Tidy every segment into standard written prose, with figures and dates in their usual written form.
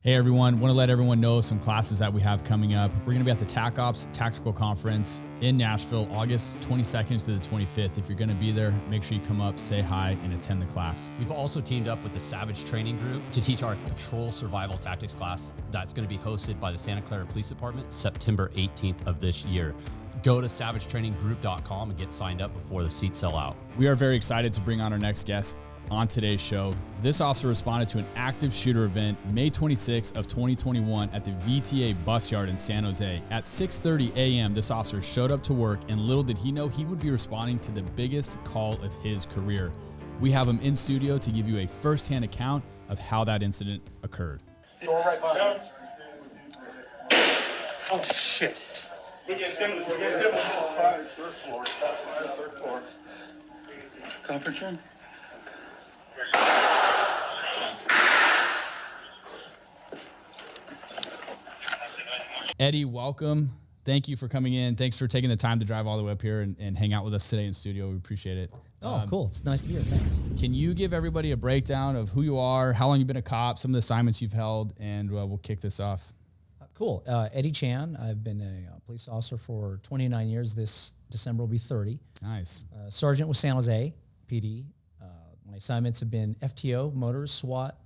Hey everyone, want to let everyone know some classes that we have coming up. We're going to be at the TAC Ops Tactical Conference in Nashville, August 22nd to the 25th. If you're going to be there, make sure you come up, say hi, and attend the class. We've also teamed up with the Savage Training Group to teach our Patrol Survival Tactics class that's going to be hosted by the Santa Clara Police Department September 18th of this year. Go to savagetraininggroup.com and get signed up before the seats sell out. We are very excited to bring on our next guest on today's show. This officer responded to an active shooter event May 26th of 2021 at the VTA bus yard in San Jose. At 6:30 a.m., this officer showed up to work, and little did he know he would be responding to the biggest call of his career. We have him in studio to give you a firsthand account of how that incident occurred. Door right behind us. Oh, shit. We get them on the third floor. Third floor. Conference room? Eddie, welcome. Thank you for coming in. Thanks for taking the time to drive all the way up here and hang out with us today in studio. We appreciate it. Oh, cool. It's nice to be here. Thanks. Can you give everybody a breakdown of who you are, how long you've been a cop, some of the assignments you've held, and we'll kick this off. Cool. Eddie Chan. I've been a police officer for 29 years. This December will be 30. Nice. Sergeant with San Jose PD. My assignments have been FTO, motors, SWAT,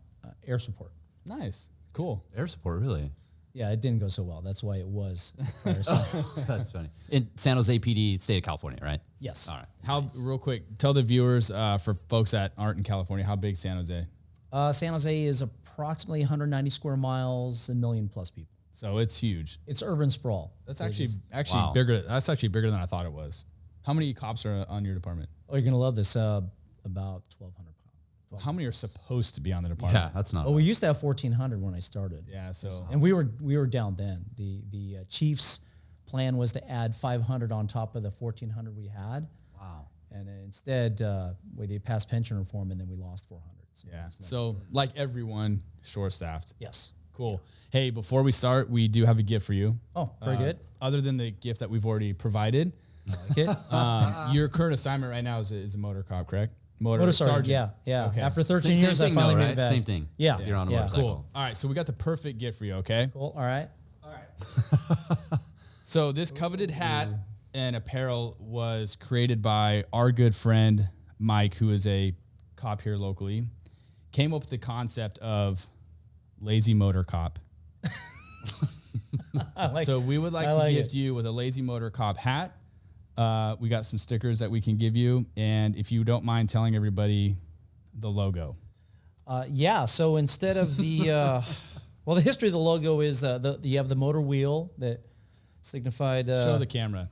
air support. Nice. Cool. Air support, really? Yeah, it didn't go so well. That's why it was. That's funny. In San Jose PD, state of California, right? Yes. All right. How, real quick, tell the viewers, for folks that aren't in California, how big San Jose? San Jose is approximately 190 square miles, 1 million plus people. So it's huge. It's urban sprawl. That's So actually Wow. bigger. That's actually bigger than I thought it was. How many cops are on your department? Oh, you're going to love this. About 1,200 pounds. How many are supposed to be on the department? Yeah, that's not. Oh, we used to have 1,400 when I started. Yeah, so And we were down then. The chief's plan was to add 500 on top of the 1,400 we had. Wow. And instead, they passed pension reform, and then we lost 400. So yeah. it's another So story. like everyone, short-staffed. Yes. Cool. Hey, before we start, we do have a gift for you. Oh, very good. Other than the gift that we've already provided, Like it. your current assignment right now is a motor cop, correct? Motor sergeant. Yeah. Okay. After Same 13 years, I thing finally though, made right? it back. Same thing. Yeah. You're on a yeah. motorcycle. Cool. All right, so we got the perfect gift for you, okay? Cool. All right. So this coveted hat and apparel was created by our good friend, Mike, who is a cop here locally, came up with the concept of lazy motor cop. So we would like to gift you with a lazy motor cop hat. We got some stickers that we can give you. And if you don't mind telling everybody the logo. Yeah. So instead of the, the history of the logo is you have the motor wheel that signified. Show the camera.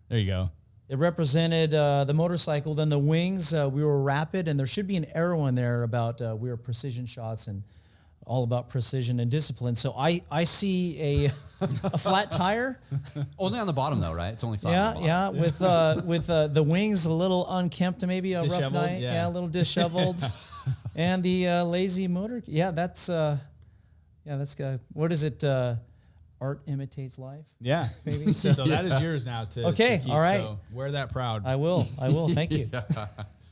There you go. It represented the motorcycle. Then the wings, we were rapid, and there should be an arrow in there about we were precision shots and all about precision and discipline. So I see a flat tire. Only on the bottom though, right? It's only flat. on the Yeah, bottom. with the wings a little unkempt, maybe a rough Disheveled, night. yeah. Yeah, a little disheveled. And the lazy motor. Yeah, that's what is it? Art imitates life. Yeah. Maybe. So that is yours now to Okay, to keep. all right. So wear that proud. I will. Thank you.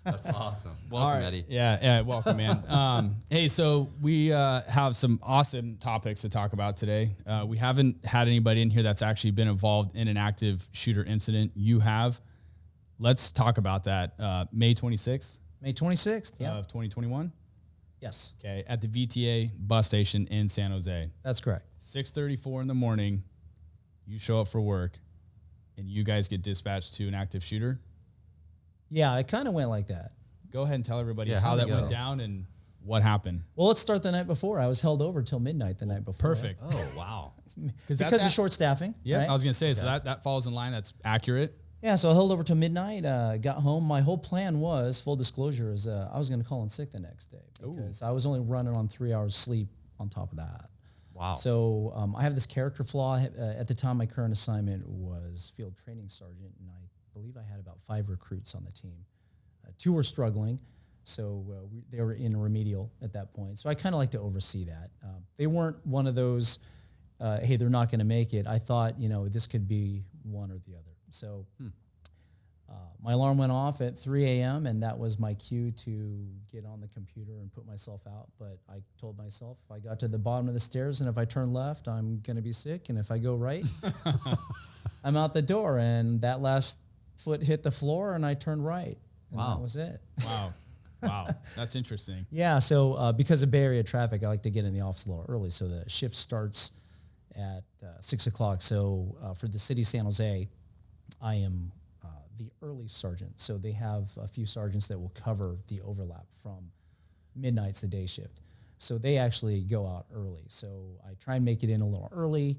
That's awesome. All Welcome, right. Eddie. Yeah, welcome, man. Hey, so we have some awesome topics to talk about today. We haven't had anybody in here that's actually been involved in an active shooter incident. You have. Let's talk about that. May 26th May 26th. Yeah. of 2021. Yes, Okay, at the VTA bus station in San Jose. that's correct. 6:34 in the morning, you show up for work, and you guys get dispatched to an active shooter. Yeah, it kind of went like that. Go ahead and tell everybody Yeah, how how'd that it went go? down and what happened. Well, let's start the night before. I was held over till midnight the night before. Perfect. Oh, wow. Because of short staffing. Yeah, right? I was gonna say, so that falls in line. That's accurate. Yeah, so I held over till midnight, got home. My whole plan was, full disclosure, is I was going to call in sick the next day because I was only running on 3 hours sleep on top of that. Wow. So I have this character flaw. At the time, my current assignment was field training sergeant, and I believe I had about 5 recruits on the team. 2 were struggling, so they were in remedial at that point. So I kind of like to oversee that. They weren't one of those, hey, they're not going to make it. I thought, this could be one or the other. So My alarm went off at 3 a.m. and that was my cue to get on the computer and put myself out. But I told myself if I got to the bottom of the stairs and if I turn left, I'm going to be sick. And if I go right, I'm out the door. And that last foot hit the floor and I turned right. And that was it. Wow. Wow. That's interesting. Yeah. So because of Bay Area traffic, I like to get in the office a little early. So the shift starts at 6 o'clock. So for the city of San Jose, I am the early sergeant. So they have a few sergeants that will cover the overlap from midnight's the day shift. So they actually go out early. So I try and make it in a little early,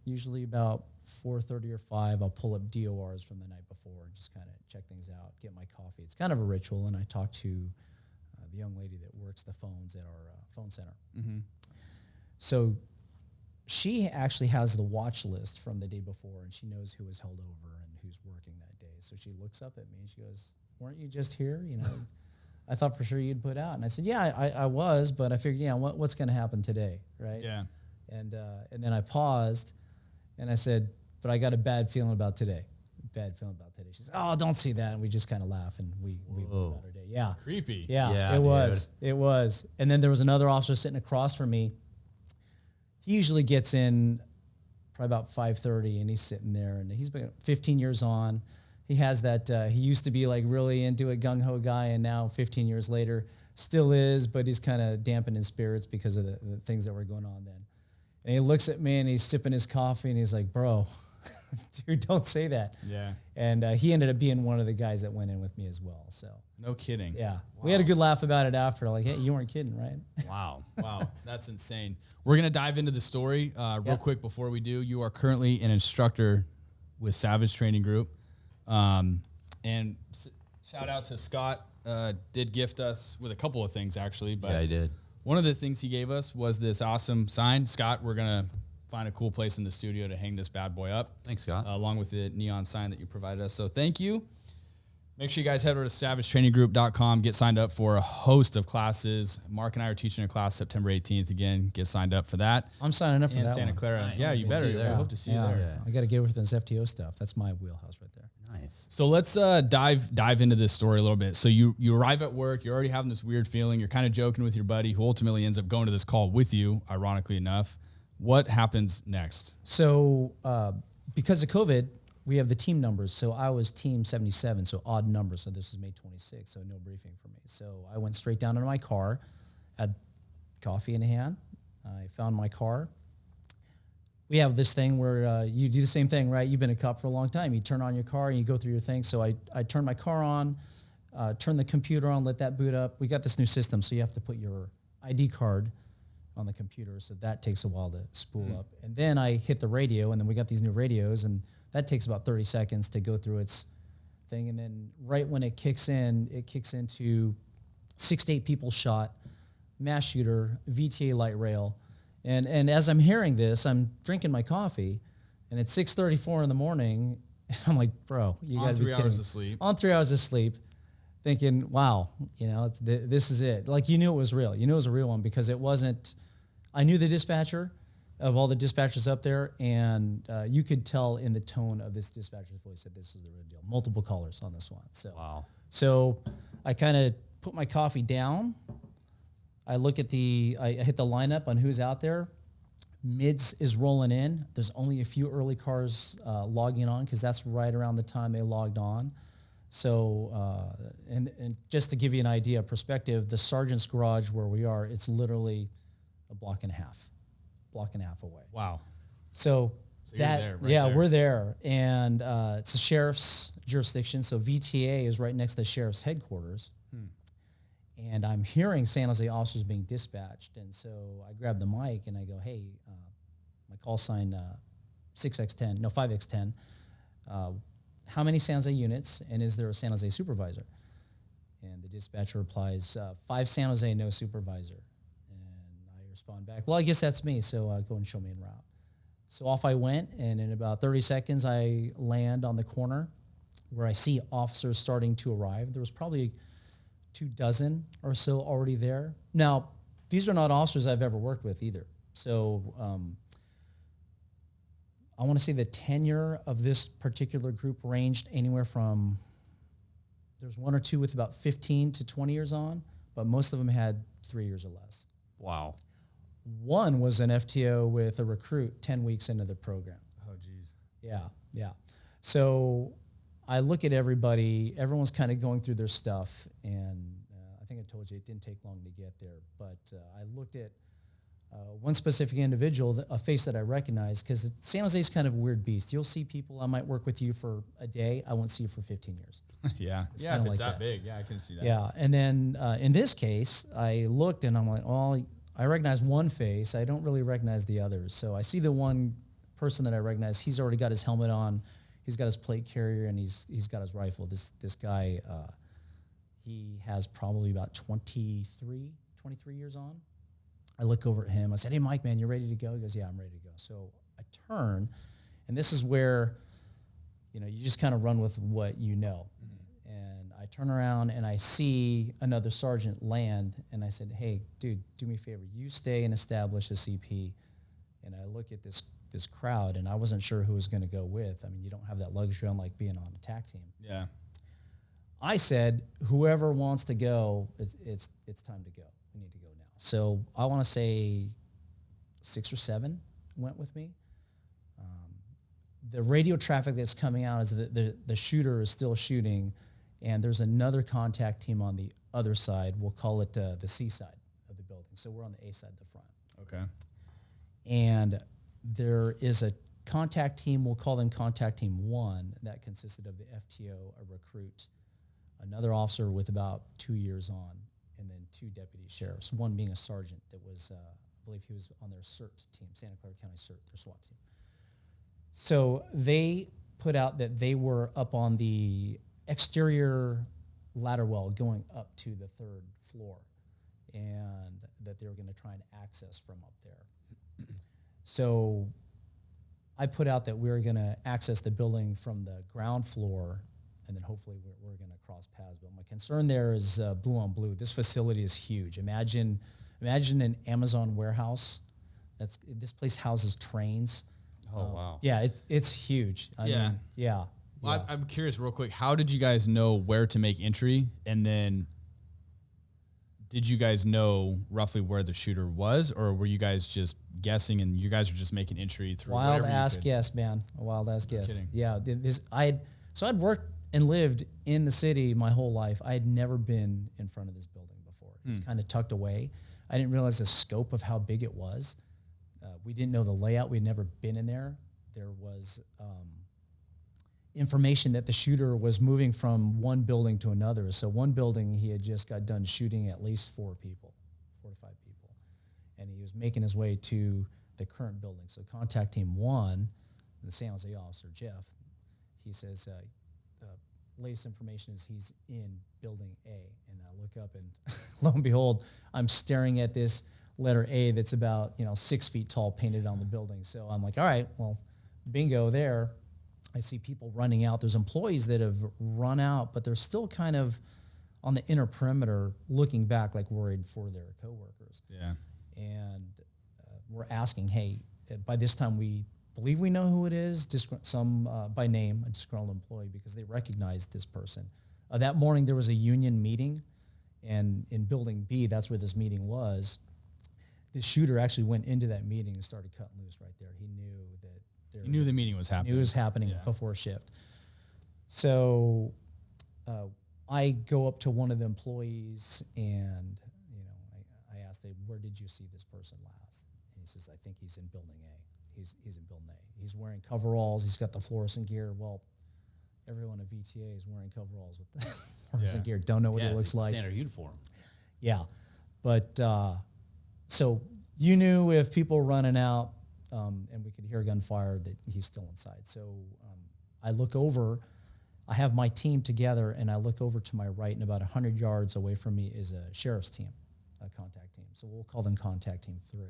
usually about 4:30 or 5. I'll pull up DORs from the night before and just kind of check things out, get my coffee. It's kind of a ritual, and I talk to the young lady that works the phones at our phone center. Mm-hmm. So she actually has the watch list from the day before, and she knows who was held over and who's working that day. So she looks up at me and she goes, "Weren't you just here? You know, I thought for sure you'd put out." And I said, "Yeah, I was, but I figured, what's going to happen today, right?" Yeah. And then I paused, and I said, "But I got a bad feeling about today. Bad feeling about today." She says, "Oh, don't say that." And we just kind of laugh, and we went about our day. Yeah. Creepy. Yeah, it was. It was. And then there was another officer sitting across from me. He usually gets in probably about 5:30, and he's sitting there, and he's been 15 years on. He has that, he used to be like really into a gung-ho guy, and now 15 years later still is, but he's kind of dampened his spirits because of the things that were going on then. And he looks at me, and he's sipping his coffee, and he's like, "Bro, dude, don't say that." Yeah. And he ended up being one of the guys that went in with me as well. So No kidding. yeah, Wow. we had a good laugh about it after. Like, hey, you weren't kidding, right? Wow. Wow. That's insane. We're going to dive into the story real quick before we do. You are currently an instructor with Savage Training Group. And shout out to Scott, did gift us with a couple of things actually. But Yeah, I did. one of the things he gave us was this awesome sign. Scott, we're going to find a cool place in the studio to hang this bad boy up. Thanks, Scott. Along with the neon sign that you provided us. So thank you. Make sure you guys head over to savagetraininggroup.com, get signed up for a host of classes. Mark and I are teaching a class September 18th. Again, get signed up for that. I'm signing up for In that Santa one. Clara. Nice. Yeah, you We'll better. see you there. I hope to see you there. Yeah. I got to get with this FTO stuff. That's my wheelhouse right there. Nice. So let's dive into this story a little bit. So you arrive at work, you're already having this weird feeling, you're kind of joking with your buddy who ultimately ends up going to this call with you, ironically enough. What happens next? So because of COVID, we have the team numbers. So I was team 77, so odd numbers. So this was May 26th, so no briefing for me. So I went straight down into my car, had coffee in hand. I found my car. We have this thing where you do the same thing, right? You've been a cop for a long time. You turn on your car and you go through your thing. So I turned my car on, turned the computer on, let that boot up. We got this new system, so you have to put your ID card on the computer, so that takes a while to spool up. And then I hit the radio, and then we got these new radios, and that takes about 30 seconds to go through its thing. And then right when it kicks into 6 to 8 people shot, mass shooter, VTA light rail. And as I'm hearing this, I'm drinking my coffee, and it's 6:34 in the morning, and I'm like, bro, you got to be kidding. On 3 hours of sleep. On 3 hours of sleep, thinking, wow, this is it. Like, you knew it was real. You knew it was a real one because it wasn't. I knew the dispatcher of all the dispatchers up there, and you could tell in the tone of this dispatcher's voice that this is the real deal. Multiple callers on this one. So, Wow. So I kind of put my coffee down. I look at I hit the lineup on who's out there. Mids is rolling in. There's only a few early cars logging on because that's right around the time they logged on. So, and just to give you an idea of perspective, the sergeant's garage where we are, it's literally a block and a half away. Wow. So you're that, there, right there. we're there. And it's the sheriff's jurisdiction. So VTA is right next to the sheriff's headquarters. And I'm hearing San Jose officers being dispatched. And so I grab the mic and I go, hey, my call sign 5X10. How many San Jose units, and is there a San Jose supervisor? And the dispatcher replies, 5 San Jose, no supervisor. And I respond back, well, I guess that's me, so go and show me en route. So off I went, and in about 30 seconds, I land on the corner where I see officers starting to arrive. There was probably 24 or so already there. Now, these are not officers I've ever worked with either. So I want to say the tenure of this particular group ranged anywhere from There's one or two with about 15 to 20 years on, but most of them had 3 years or less. Wow. One was an FTO with a recruit 10 weeks into the program. Oh, geez. Yeah. So I look at everybody, everyone's kind of going through their stuff, and I think I told you it didn't take long to get there, but I looked at one specific individual, a face that I recognize, because San Jose's kind of a weird beast. You'll see people, I might work with you for a day, I won't see you for 15 years. Yeah. It's Yeah, if kinda it's like that big, yeah, I can see that. Yeah, and then in this case, I looked and I'm like, well, I recognize one face. I don't really recognize the others. So I see the one person that I recognize. He's already got his helmet on. He's got his plate carrier, and he's got his rifle. This guy, he has probably about 23 years on. I look over at him. I said, hey, Mike, man, you ready to go? He goes, yeah, I'm ready to go. So I turn, and this is where, you just kind of run with what you know. And I turn around and I see another sergeant land, and I said, hey, dude, do me a favor. You stay and establish a CP. And I look at this crowd, and I wasn't sure who was going to go with. I mean, you don't have that luxury on like being on a TAC team. Yeah. I said, whoever wants to go, it's time to go. We need to go now. So I want to say 6 or 7 went with me. The radio traffic that's coming out is that the shooter is still shooting, and there's another contact team on the other side. We'll call it the C side of the building. So we're on the A side of the front. Okay. And there is a contact team, we'll call them contact team 1, that consisted of the FTO, a recruit, another officer with about 2 years on, and then 2 deputy sheriffs, one being a sergeant that was, I believe he was on their CERT team, Santa Clara County CERT, their SWAT team. So they put out that they were up on the exterior ladder well going up to the 3rd floor, and that they were going to try and access from up there. So I put out that we were going to access the building from the ground floor, and then hopefully we're going to cross paths. But my concern there is blue on blue. This facility is huge. Imagine an Amazon warehouse. This place houses trains. Oh, wow. Yeah, it's huge. I mean, yeah. Well, I'm curious real quick, how did you guys know where to make entry? And then did you guys know roughly where the shooter was, or were you guys just guessing and you guys were just making entry through wild ass guess, man? A wild ass guess. Kidding. Yeah. I'd worked and lived in the city my whole life. I had never been in front of this building before. It's kind of tucked away. I didn't realize the scope of how big it was. We didn't know the layout. We'd never been in there. There was information that the shooter was moving from one building to another. So one building, he had just got done shooting at least 4 to 5 people. And he was making his way to the current building. So contact team 1, the San Jose officer, Jeff, he says, latest information is he's in building A. And I look up and lo and behold, I'm staring at this letter A that's about 6 feet tall painted on the building. So I'm like, all right, well, bingo there. I see people running out. There's employees that have run out, but they're still kind of on the inner perimeter looking back like worried for their coworkers. Yeah. And we're asking, hey, by this time we believe we know who it is, some by name, a disgruntled employee, because they recognized this person. That morning there was a union meeting, and in building B, that's where this meeting was. The shooter actually went into that meeting and started cutting loose right there. He knew that You knew the meeting was happening. it was happening before shift. So I go up to one of the employees and I asked him, where did you see this person last? And he says, I think he's in building A. He's in building A. He's wearing coveralls. He's got the fluorescent gear. Well, everyone at VTA is wearing coveralls with the fluorescent gear. Don't know what it looks like. Standard uniform. Yeah. But so you knew if people were running out and we could hear gunfire that he's still inside. So I look over. I have my team together, and I look over to my right, and about 100 yards away from me is a sheriff's team, a contact team. So we'll call them contact team 3.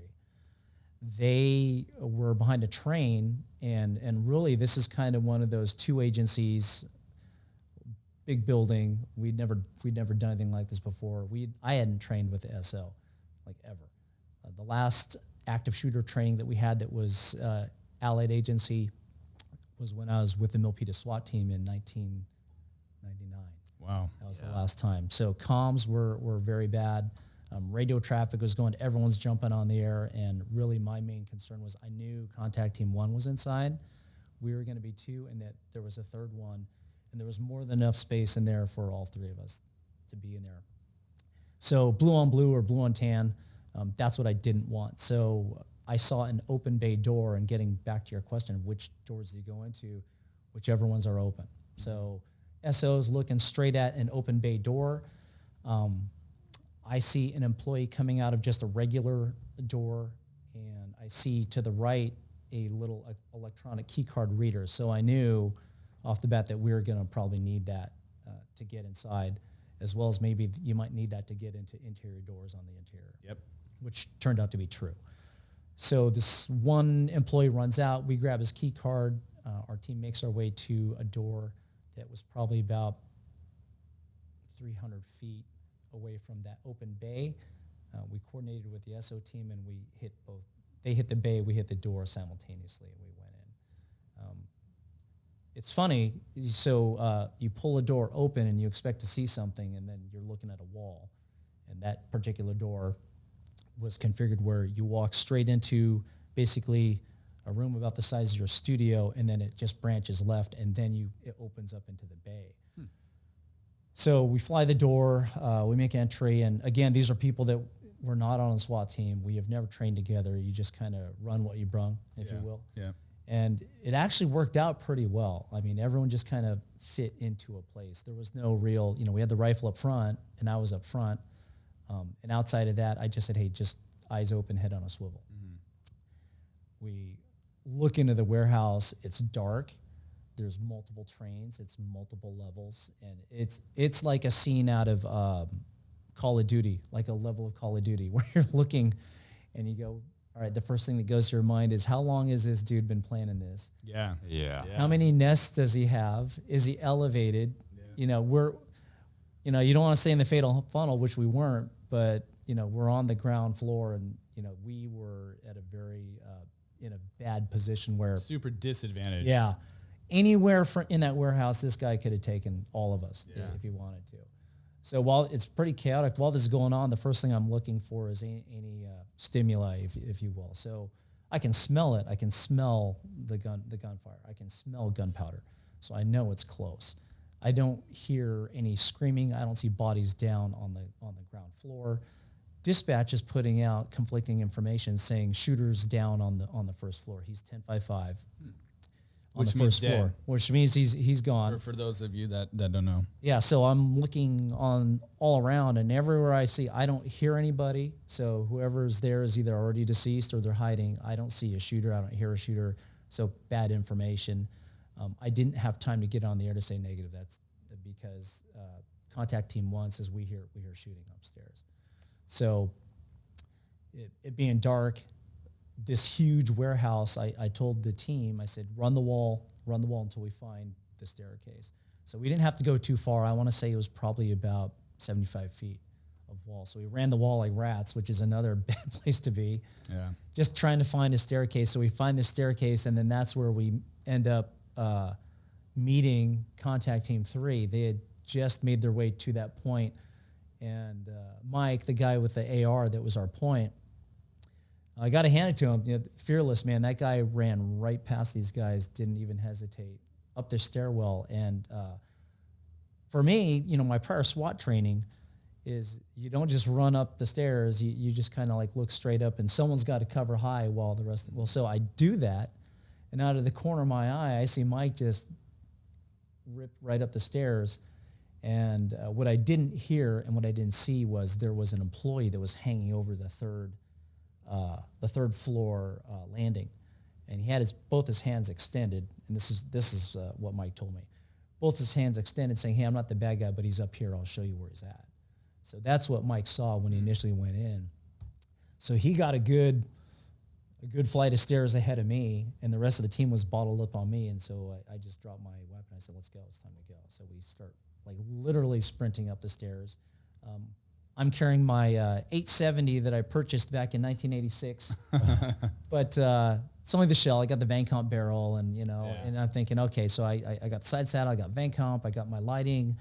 They were behind a train, and really this is kind of one of those 2 agencies, big building. We'd never done anything like this before. I hadn't trained with the SO, like ever. The last active shooter training that we had that was allied agency was when I was with the Milpitas SWAT team in 1999. Wow. That was the last time. So comms were very bad. Radio traffic was going, everyone's jumping on the air. And really my main concern was I knew contact team 1 was inside. We were going to be 2 and that there was a third one. And there was more than enough space in there for all 3 of us to be in there. So blue on blue or blue on tan, that's what I didn't want. So I saw an open bay door, and getting back to your question of which doors do you go into, whichever ones are open. So SO's looking straight at an open bay door. I see an employee coming out of just a regular door, and I see to the right a little electronic key card reader. So I knew off the bat that we were going to probably need that to get inside, as well as maybe you might need that to get into interior doors on the interior. Yep. Which turned out to be true. So this one employee runs out, we grab his key card, our team makes our way to a door that was probably about 300 feet away from that open bay. We coordinated with the SO team and we hit both. They hit the bay, we hit the door simultaneously, and we went in. It's funny, so you pull a door open and you expect to see something, and then you're looking at a wall. And that particular door was configured where you walk straight into basically a room about the size of your studio, and then it just branches left, and then it opens up into the bay. So we fly the door, we make entry, and again, these are people that were not on a SWAT team. We have never trained together. You just kind of run what you brung, if you will. Yeah. And it actually worked out pretty well. I mean, everyone just kind of fit into a place. There was no real, we had the rifle up front, and I was up front. And outside of that, I just said, hey, just eyes open, head on a swivel. We look into the warehouse. It's dark. There's multiple trains. It's multiple levels. And it's like a scene out of Call of Duty, like a level of Call of Duty, where you're looking and you go, all right, the first thing that goes to your mind is, how long has this dude been planning this? Yeah. How many nests does he have? Is he elevated? You don't want to stay in the fatal funnel, which we weren't, but, we're on the ground floor, and, we were at a very, in a bad position where. Super disadvantaged. Yeah. Anywhere in that warehouse, this guy could have taken all of us if he wanted to. So while it's pretty chaotic, while this is going on, the first thing I'm looking for is any stimuli, if you will. So I can smell it. I can smell the gunfire. I can smell gunpowder. So I know it's close. I don't hear any screaming. I don't see bodies down on the ground floor. Dispatch is putting out conflicting information saying shooters down on the first floor. He's 1055. On Which the means first floor, which means he's gone. For those of you that don't know. Yeah, so I'm looking on all around, and everywhere I see, I don't hear anybody. So whoever's there is either already deceased or they're hiding. I don't see a shooter. I don't hear a shooter. So bad information. I didn't have time to get on the air to say negative. That's because contact team 1 says we hear shooting upstairs. So it being dark, this huge warehouse, I told the team, I said, run the wall until we find the staircase. So we didn't have to go too far. I want to say it was probably about 75 feet of wall. So we ran the wall like rats, which is another bad place to be. Yeah. Just trying to find a staircase. So we find the staircase, and then that's where we end up meeting contact team 3. They had just made their way to that point. And Mike, the guy with the AR that was our point, I got to hand it to him. Fearless, man. That guy ran right past these guys, didn't even hesitate, up their stairwell. And for me, my prior SWAT training is you don't just run up the stairs. You just kind of like look straight up, and someone's got to cover high while the rest. So I do that, and out of the corner of my eye, I see Mike just rip right up the stairs. And what I didn't hear and what I didn't see was there was an employee that was hanging over the third floor landing, and he had both his hands extended. And this is what Mike told me. Both his hands extended, saying, "Hey, I'm not the bad guy, but he's up here. I'll show you where he's at." So that's what Mike saw when he initially went in. So he got a good flight of stairs ahead of me, and the rest of the team was bottled up on me. And so I just dropped my weapon. I said, "Let's go. It's time to go." So we start like literally sprinting up the stairs. I'm carrying my 870 that I purchased back in 1986, but it's only the shell. I got the Van Comp barrel, and and I'm thinking, okay, so I got the side saddle, I got Van Comp, I got my lighting,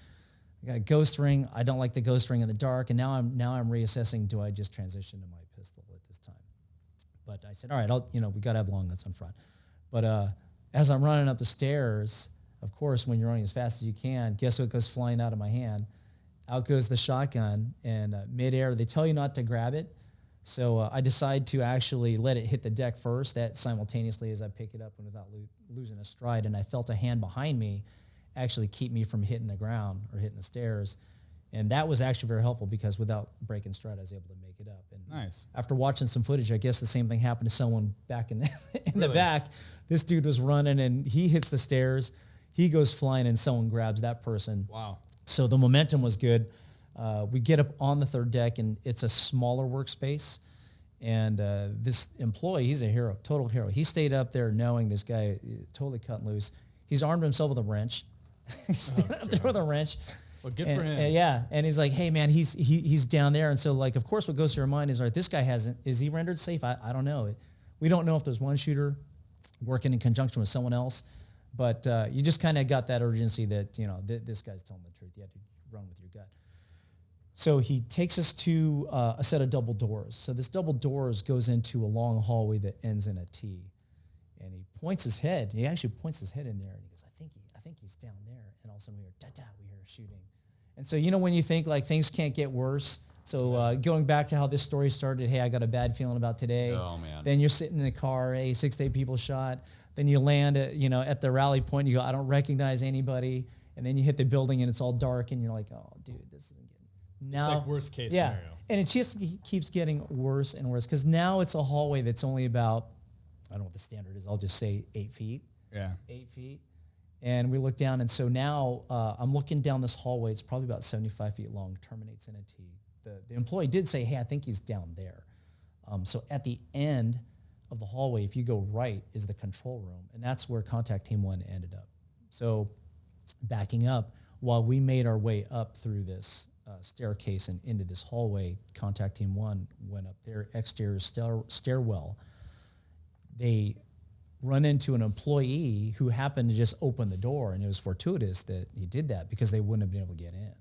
I got a ghost ring. I don't like the ghost ring in the dark. And now I'm reassessing, do I just transition to my pistol at this time? But I said, all right, we got to have long guns on front. But as I'm running up the stairs, of course, when you're running as fast as you can, guess what goes flying out of my hand? Out goes the shotgun, and midair, they tell you not to grab it. So I decide to actually let it hit the deck first, that simultaneously as I pick it up and without losing a stride. And I felt a hand behind me actually keep me from hitting the ground or hitting the stairs. And that was actually very helpful because without breaking stride, I was able to make it up. And nice. After watching some footage, I guess the same thing happened to someone back in the back. This dude was running and he hits the stairs. He goes flying and someone grabs that person. Wow. So the momentum was good. We get up on the third deck and it's a smaller workspace. And this employee, he's a hero, total hero. He stayed up there knowing this guy totally cut loose. He's armed himself with a wrench. He's standing up there with a wrench. Well, good for him. And he's like, hey man, he's down there. And so like, of course what goes through your mind is, all right, this guy is he rendered safe? I don't know. We don't know if there's one shooter working in conjunction with someone else, but you just kind of got that urgency that, this guy's telling the truth. You have to run with your gut. So he takes us to a set of double doors. So this double doors goes into a long hallway that ends in a T. And he points his head. He actually points his head in there and he goes, I think he's down there. And all of a sudden we hear shooting. And so, when you think like things can't get worse. So going back to how this story started, hey, I got a bad feeling about today. Oh, man. Then you're sitting in the car, hey, 6 to 8 people shot. Then you land at the rally point. You go, I don't recognize anybody. And then you hit the building and it's all dark and you're like, oh, dude, this isn't good. Now, it's like worst case scenario. And it just keeps getting worse and worse because now it's a hallway that's only about, I don't know what the standard is. I'll just say 8 feet. Yeah. 8 feet. And we look down, and so now I'm looking down this hallway. It's probably about 75 feet long, terminates in a T. The employee did say, hey, I think he's down there. So at the end of the hallway, if you go right, is the control room, and that's where Contact Team 1 ended up. So backing up, while we made our way up through this staircase and into this hallway, Contact Team 1 went up their exterior stairwell. They run into an employee who happened to just open the door, and it was fortuitous that he did that because they wouldn't have been able to get in.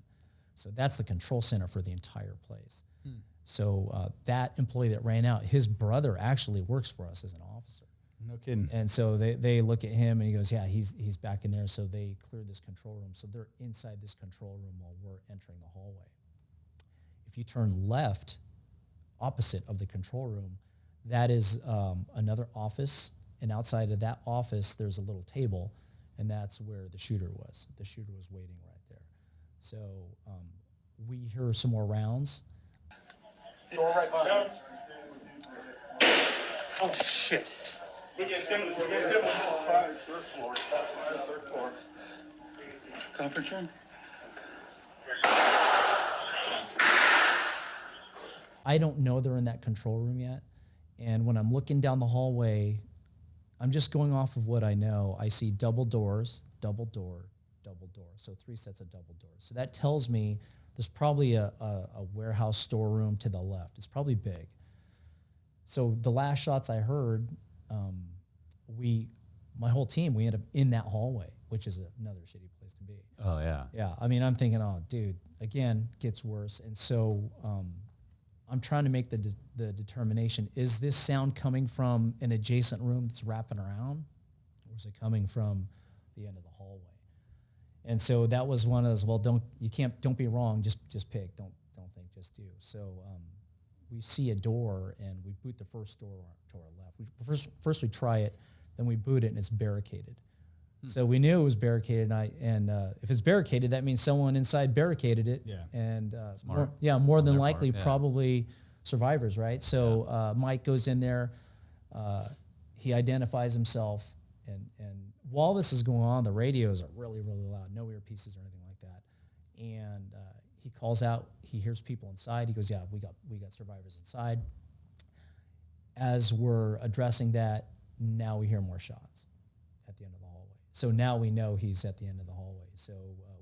So that's the control center for the entire place. So that employee that ran out, his brother actually works for us as an officer. No kidding. And so they look at him and he goes, yeah, he's back in there. So they cleared this control room. So they're inside this control room while we're entering the hallway. If you turn left, opposite of the control room, that is another office. And outside of that office, there's a little table, and that's where the shooter was. The shooter was waiting right there. So we hear some more rounds. Door right behind us. Oh, shit. We get them five, third floor. Third floor. Conference room? I don't know they're in that control room yet. And when I'm looking down the hallway, I'm just going off of what I know. I see double doors, double door, double door. So 3 sets of double doors. So that tells me there's probably a warehouse storeroom to the left. It's probably big. So the last shots I heard, my whole team, we ended up in that hallway, which is another shitty place to be. Oh, yeah. Yeah, I mean, I'm thinking, oh, dude, again, gets worse. And so I'm trying to make the determination, is this sound coming from an adjacent room that's wrapping around, or is it coming from the end of the hallway? And so that was one of those, well, don't be wrong, just pick, don't think, just do. So we see a door and we boot the first door to our left. First we try it, then we boot it and it's barricaded. So we knew it was barricaded, and if it's barricaded, that means someone inside barricaded it. Yeah. And Smart. more than their likely, part, yeah. probably survivors, right? So Mike goes in there, he identifies himself, and while this is going on, the radios are really, really loud, no earpieces or anything like that. And he calls out, he hears people inside. He goes, yeah, we got survivors inside. As we're addressing that, now we hear more shots at the end of the hallway. So now we know he's at the end of the hallway. So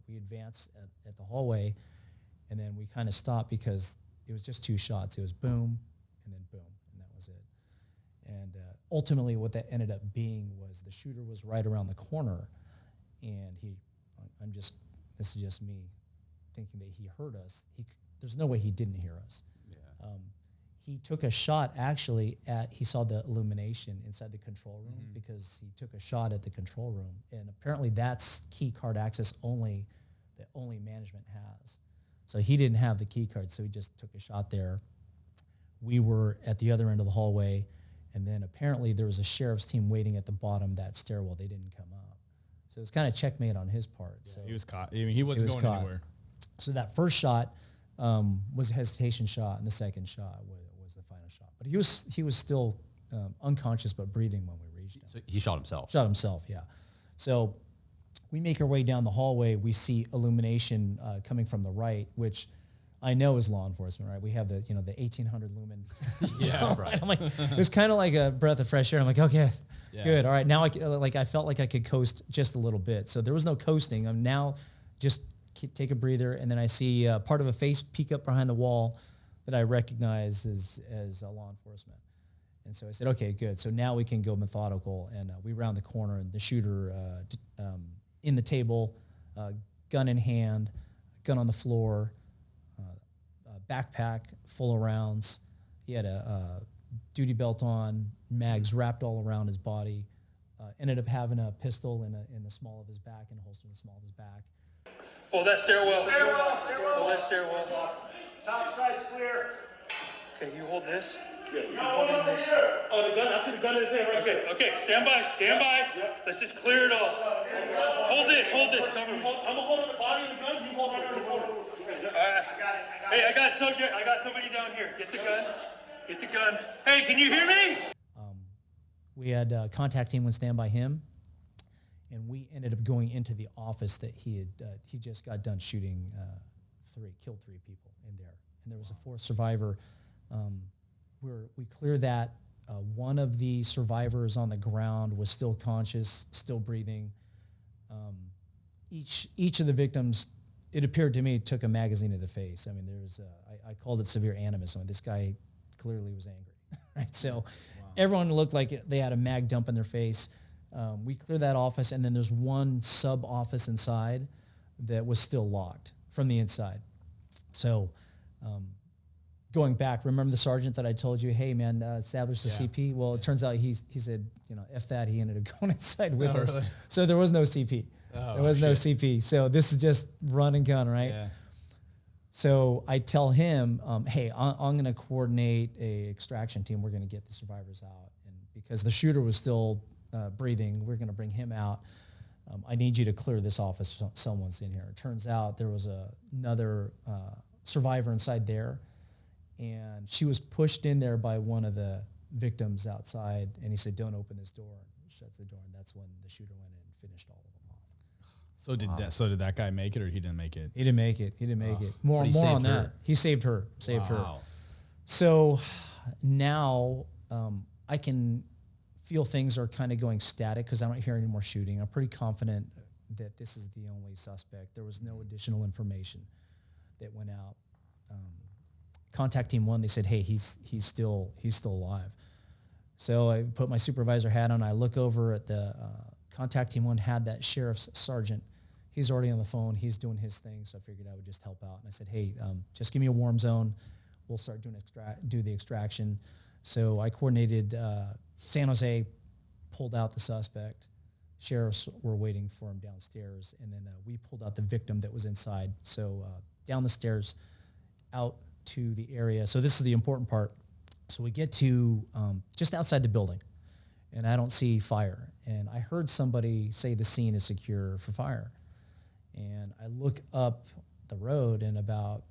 we advance at the hallway, and then we kind of stop because it was just 2 shots. It was boom, and then boom, and that was it. And ultimately what that ended up being was the shooter was right around the corner, and this is just me thinking that he heard us. There's no way he didn't hear us. He took a shot actually he saw the illumination inside the control room because he took a shot at the control room. And apparently that's key card access that only management has. So he didn't have the key card, so he just took a shot there. We were at the other end of the hallway, and then apparently there was a sheriff's team waiting at the bottom of that stairwell. They didn't come up. So it was kind of checkmate on his part. Yeah, so he was caught. I mean, he wasn't going anywhere. So that first shot was a hesitation shot, and the second shot was the final shot. But he was still unconscious but breathing when we reached him. So he shot himself. Shot himself, yeah. So we make our way down the hallway. We see illumination coming from the right, which I know is law enforcement, right? We have the 1800 lumen. Yeah, right. I'm like, it was kind of like a breath of fresh air. I'm like, okay, good. All right, now I felt like I could coast just a little bit. So there was no coasting. I'm now just take a breather, and then I see part of a face peek up behind the wall that I recognize as law enforcement. And so I said, okay, good. So now we can go methodical, and we round the corner, and the shooter in the table, gun in hand, gun on the floor, backpack full of rounds. He had a duty belt on, mags wrapped all around his body. Ended up having a pistol in the small of his back, and a holster in the small of his back. Pull that stairwell. Stairwell. Pull that stairwell. Top side's clear. Okay, you hold this. Yeah, hold over here. Oh, the gun. I see the gun in his hand right here. Okay, stand by. Yeah. Let's just clear it off. Hold this. Cover me. I'm gonna hold on the body of the gun. You hold right on the corner. Hey, I got somebody down here. Get the gun. Hey, can you hear me? We had a contact team would stand by him, and we ended up going into the office that he just got done shooting killed 3 people in there, and there was a 4th survivor. We cleared that. One of the survivors on the ground was still conscious, still breathing. Each of the victims, it appeared to me, took a magazine to the face. I mean, I called it severe animus. I mean, this guy clearly was angry, right? So everyone looked like they had a mag dump in their face. We cleared that office, and then there's one sub-office inside that was still locked from the inside. So going back, remember the sergeant that I told you, hey, man, establish the CP? Well, it turns out he said, F that. He ended up going inside with us. Really? So there was no CP. There was no CP. So this is just run and gun, right? Yeah. So I tell him, hey, I'm going to coordinate a extraction team. We're going to get the survivors out. And because the shooter was still breathing, we're going to bring him out. I need you to clear this office. Someone's in here. It turns out there was another survivor inside there, and she was pushed in there by one of the victims outside, and he said, don't open this door. And shuts the door, and that's when the shooter went in and finished all of them off. So did that guy make it, or he didn't make it? He didn't make it. More on that. He saved her. Her. So now I can feel things are kind of going static because I don't hear any more shooting. I'm pretty confident that this is the only suspect. There was no additional information that went out. Contact team 1, they said, hey, he's still alive. So I put my supervisor hat on. I look over at the contact team 1 had that sheriff's sergeant. He's already on the phone. He's doing his thing. So I figured I would just help out. And I said, hey, just give me a warm zone. We'll start do the extraction. So I coordinated San Jose, pulled out the suspect. Sheriffs were waiting for him downstairs. And then we pulled out the victim that was inside. So down the stairs, out to the area. So this is the important part. So we get to just outside the building, and I don't see fire. And I heard somebody say the scene is secure for fire. And I look up the road, and about,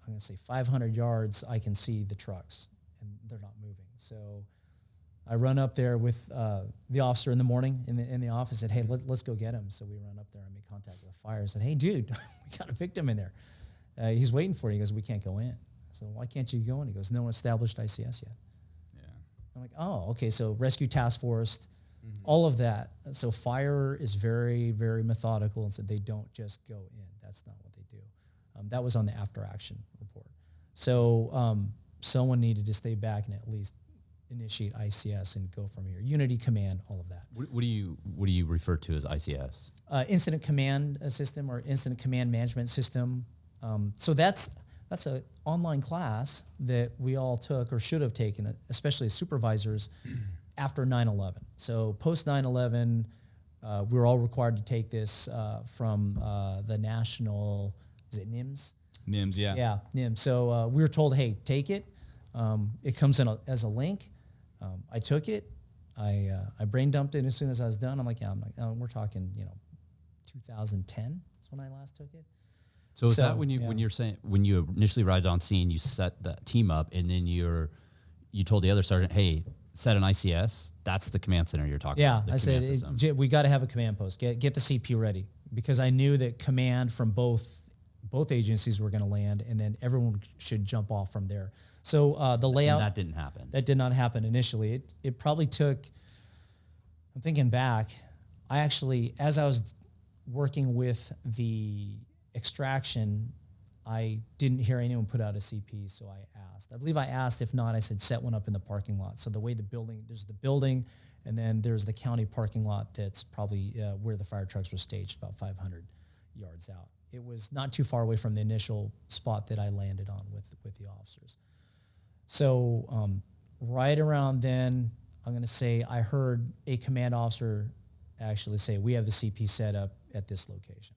I'm going to say 500 yards, I can see the trucks, and they're not moving. So I run up there with the officer in the morning in the office, said, hey, let's go get him. So we run up there and make contact with the fire. I said, hey, dude, we got a victim in there. He's waiting for you. He goes, we can't go in. So why can't you go in? He goes, no one established ICS yet. Yeah. I'm like, oh, okay. So rescue task force, all of that. So fire is very, very methodical, and so they don't just go in. That's not what they do. That was on the after action report. So someone needed to stay back and at least initiate ICS and go from here. Unity command, all of that. What do you refer to as ICS? Incident command system or incident command management system. So that's an online class that we all took or should have taken, especially as supervisors, after 9/11. So post 9/11, we were all required to take this from the national, is it NIMS? NIMS, yeah. Yeah, NIMS. So we were told, hey, take it. It comes in as a link. I took it. I brain dumped it as soon as I was done. I'm like, we're talking, 2010 is when I last took it. So is that when you when you initially arrived on scene, you set that team up, and then you told the other sergeant, hey, set an ICS. That's the command center you're talking about. Yeah, I said we got to have a command post. Get the CP ready, because I knew that command from both agencies were going to land, and then everyone should jump off from there. So the layout, and that didn't happen. That did not happen initially. It probably took. I'm thinking back. I actually, as I was working with the extraction, I didn't hear anyone put out a CP, so I asked. I believe I asked. If not, I said set one up in the parking lot. So the way there's the building, and then there's the county parking lot that's probably where the fire trucks were staged, about 500 yards out. It was not too far away from the initial spot that I landed on with the officers. So right around then, I'm going to say I heard a command officer actually say, we have the CP set up at this location.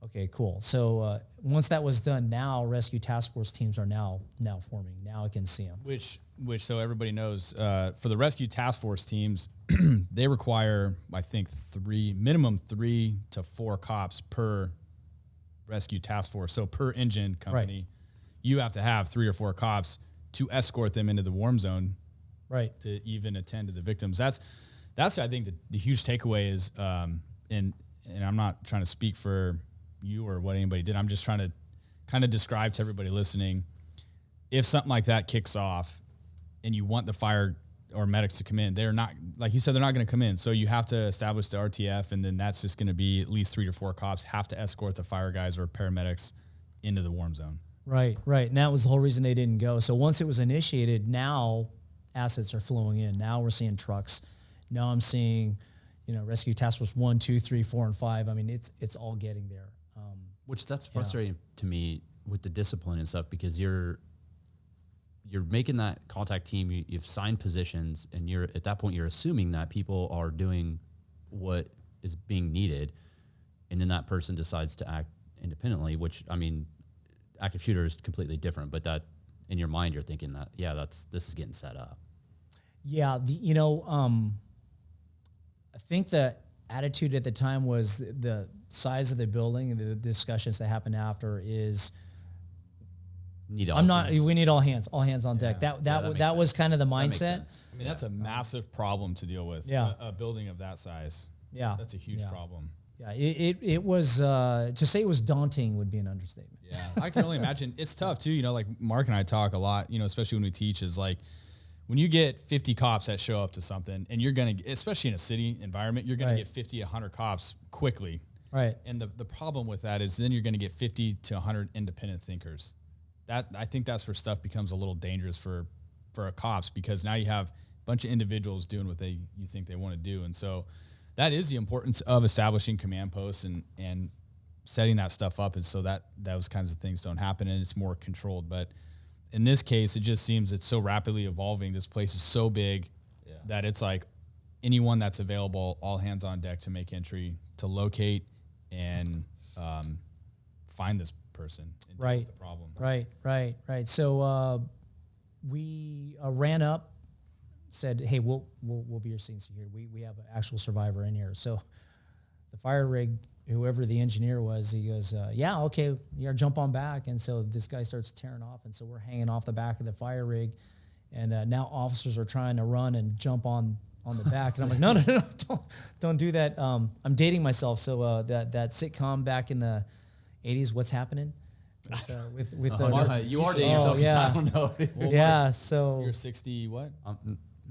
Okay, cool. So once that was done, now rescue task force teams are now forming. Now I can see them. Which so everybody knows, for the rescue task force teams, they require, I think, minimum 3 to 4 cops per rescue task force. So per engine company, you have to have 3 or 4 cops to escort them into the warm zone, right? To even attend to the victims. That's I think the huge takeaway is, and I'm not trying to speak for you or what anybody did. I'm just trying to kind of describe to everybody listening, if something like that kicks off and you want the fire or medics to come in, they're not, like you said, they're not going to come in. So you have to establish the RTF, and then that's just going to be at least 3 to 4 cops have to escort the fire guys or paramedics into the warm zone. Right. And that was the whole reason they didn't go. So once it was initiated, now assets are flowing in. Now we're seeing trucks. Now I'm seeing, rescue task force 1, 2, 3, 4, and 5. I mean, it's all getting there. Which that's frustrating to me with the discipline and stuff, because you're making that contact team. You've signed positions, and you're at that point you're assuming that people are doing what is being needed, and then that person decides to act independently. Which, I mean, active shooter is completely different, but that in your mind you're thinking that this is getting set up. Yeah, I think the attitude at the time was the size of the building, and the discussions that happened after is, we need all hands on deck. That was kind of the mindset. I mean, that's a massive problem to deal with. Yeah. A building of that size. Yeah. That's a huge problem. Yeah. It was, to say it was daunting would be an understatement. Yeah. I can only imagine. It's tough too. Like Mark and I talk a lot, especially when we teach, is like, when you get 50 cops that show up to something, and you're going to, especially in a city environment, you're going to get 50, 100 cops quickly. Right. And the problem with that is then you're going to get 50 to 100 independent thinkers. I think that's where stuff becomes a little dangerous for cops, because now you have a bunch of individuals doing what you think they want to do. And so that is the importance of establishing command posts and setting that stuff up, and so that those kinds of things don't happen, and it's more controlled. But in this case, it just seems it's so rapidly evolving. This place is so big that it's like anyone that's available, all hands on deck to make entry, to locate and find this person and deal with the problem. Right. So we ran up, said, "Hey, we'll be your scene security. We have an actual survivor in here." So the fire rig, whoever the engineer was, he goes, "Yeah, okay, jump on back." And so this guy starts tearing off, and so we're hanging off the back of the fire rig, and now officers are trying to run and jump on the back, and I'm like, no, don't do that. I'm dating myself. So that sitcom back in the 80s, What's Happening? You are dating yourself. I don't know. Well, so you're 60 what?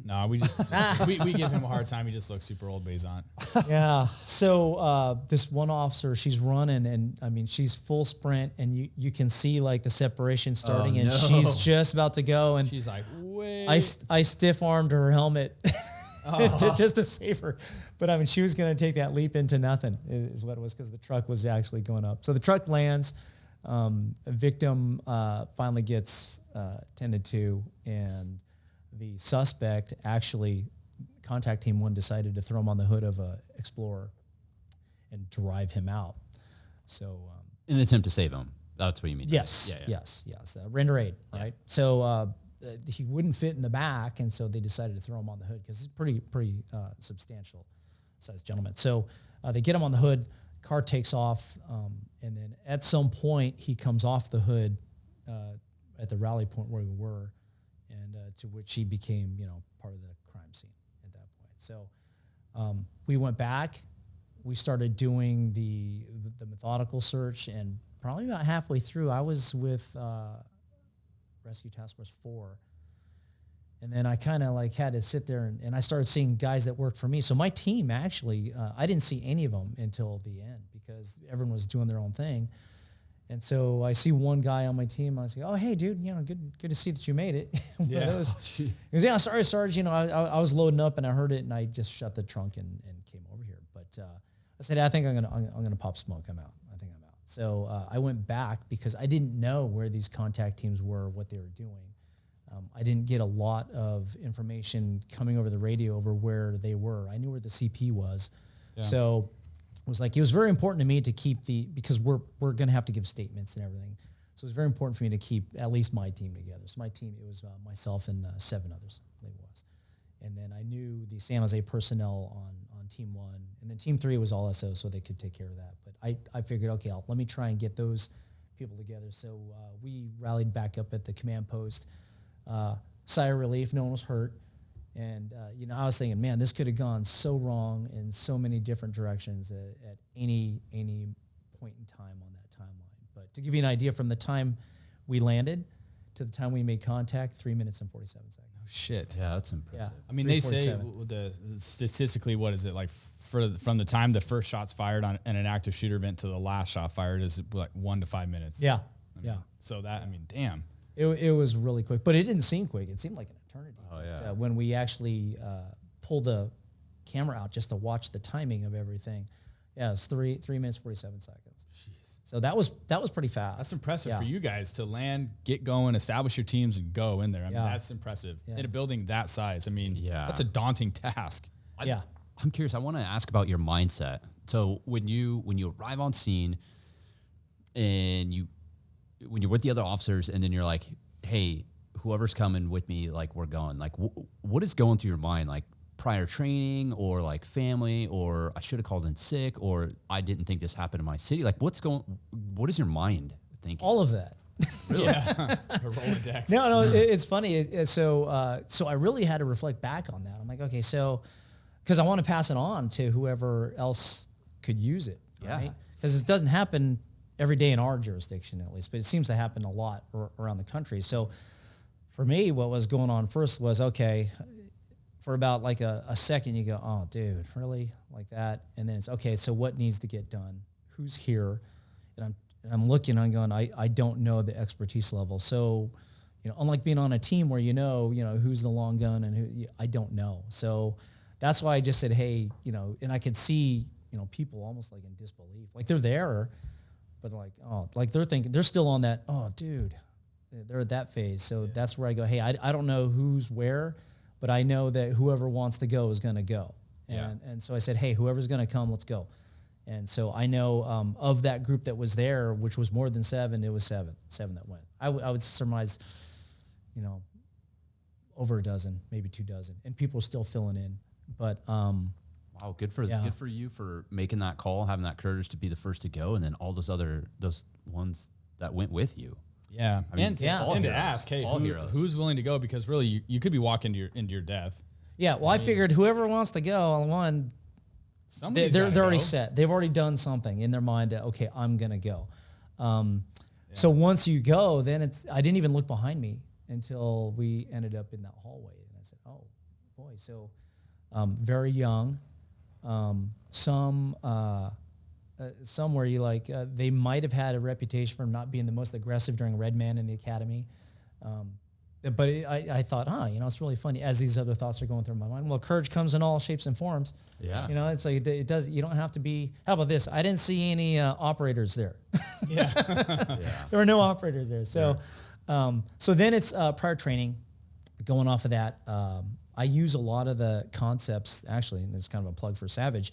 No, we just we give him a hard time. He just looks super old, but he's on. Yeah. So this one officer, she's running, and I mean, she's full sprint, and you can see like the separation starting, and she's just about to go, and she's like, wait. I stiff armed her helmet just to save her, but I mean, she was going to take that leap into nothing, is what it was, because the truck was actually going up. So the truck lands. A victim finally gets tended to, and the suspect actually, contact team 1 decided to throw him on the hood of a Explorer and drive him out. So In an attempt to save him. That's what you mean. yes, Right? Yeah. yes, render aid, right? So he wouldn't fit in the back, and so they decided to throw him on the hood because he's a pretty substantial sized gentleman. So they get him on the hood, car takes off, and then at some point he comes off the hood at the rally point where we were, and to which he became, part of the crime scene at that point. So we went back, we started doing the methodical search, and probably about halfway through, I was with Rescue Task Force 4. And then I kind of had to sit there and I started seeing guys that worked for me. So my team actually, I didn't see any of them until the end because everyone was doing their own thing. And so I see one guy on my team. I say, "Oh, hey, dude, good to see that you made it." Yeah. He goes, "Yeah, sorry, Sarge. I was loading up and I heard it and I just shut the trunk and came over here." But I said, "I think I'm gonna pop smoke. I'm out. I think I'm out." So I went back because I didn't know where these contact teams were, what they were doing. I didn't get a lot of information coming over the radio over where they were. I knew where the CP was. Yeah. So it was very important to me to keep because we're going to have to give statements and everything. So it was very important for me to keep at least my team together. So my team, it was myself and 7 others, I believe it was. And then I knew the San Jose personnel on team 1. And then team 3 was all SO, so they could take care of that. But I figured, okay, let me try and get those people together. So we rallied back up at the command post. Sigh of relief, no one was hurt. And, I was thinking, man, this could have gone so wrong in so many different directions at any point in time on that timeline. But to give you an idea, from the time we landed to the time we made contact, 3 minutes and 47 seconds. Oh, shit. Yeah, that's impressive. I mean, they say statistically, what is it, from the time the first shot's fired on an active shooter event to the last shot fired is 1 to 5 minutes. Yeah, So damn. It was really quick, but it didn't seem quick. It seemed like an eternity. Oh, yeah. When we actually pulled the camera out just to watch the timing of everything, it was 3 minutes, 47 seconds. Jeez. So that was pretty fast. That's impressive for you guys to land, get going, establish your teams, and go in there. I mean, that's impressive. In a building that size, that's a daunting task. I'm curious. I want to ask about your mindset. So when you arrive on scene and when you're with the other officers and then you're like, hey, whoever's coming with me, we're going, what is going through your mind? Prior training or family, or I should have called in sick, or I didn't think this happened in my city. What is your mind thinking? All of that. Really? Yeah. A Rolodex. No, it's funny. So I really had to reflect back on that. I'm like, okay, so, because I want to pass it on to whoever else could use it, right? Because it doesn't happen every day in our jurisdiction, at least, but it seems to happen a lot around the country. So for me, what was going on first was, okay, for about a second, you go, oh, dude, really? Like that? And then it's, okay, so what needs to get done? Who's here? And I'm looking, I'm going, I don't know the expertise level. So, unlike being on a team where who's the long gun and who, I don't know. So that's why I just said, hey, and I could see, people almost in disbelief. They're there, but they're thinking, they're still on that, oh, dude, they're at that phase. So that's where I go, hey, I don't know who's where, but I know that whoever wants to go is going to go. And so I said, hey, whoever's going to come, let's go. And so I know of that group that was there, which was more than 7, it was 7 that went. I would surmise, over a dozen, maybe 2 dozen, and people are still filling in. But wow, good for you for making that call, having that courage to be the first to go, and then all those ones that went with you. Yeah, to ask, hey, who's willing to go? Because really, you could be walking into your death. Yeah, well, I figured whoever wants to go on one, they're already set. They've already done something in their mind that, okay, I'm gonna go. So once you go, then I didn't even look behind me until we ended up in that hallway, and I said, oh boy, so very young, some where you they might have had a reputation for not being the most aggressive during Red Man in the academy. But I thought, it's really funny as these other thoughts are going through my mind. Well, courage comes in all shapes and forms. Yeah. It's like it does. You don't have to be. How about this? I didn't see any operators there. Yeah. There were no operators there. So, so then it's prior training. Going off of that, I use a lot of the concepts. Actually, and it's kind of a plug for Savage.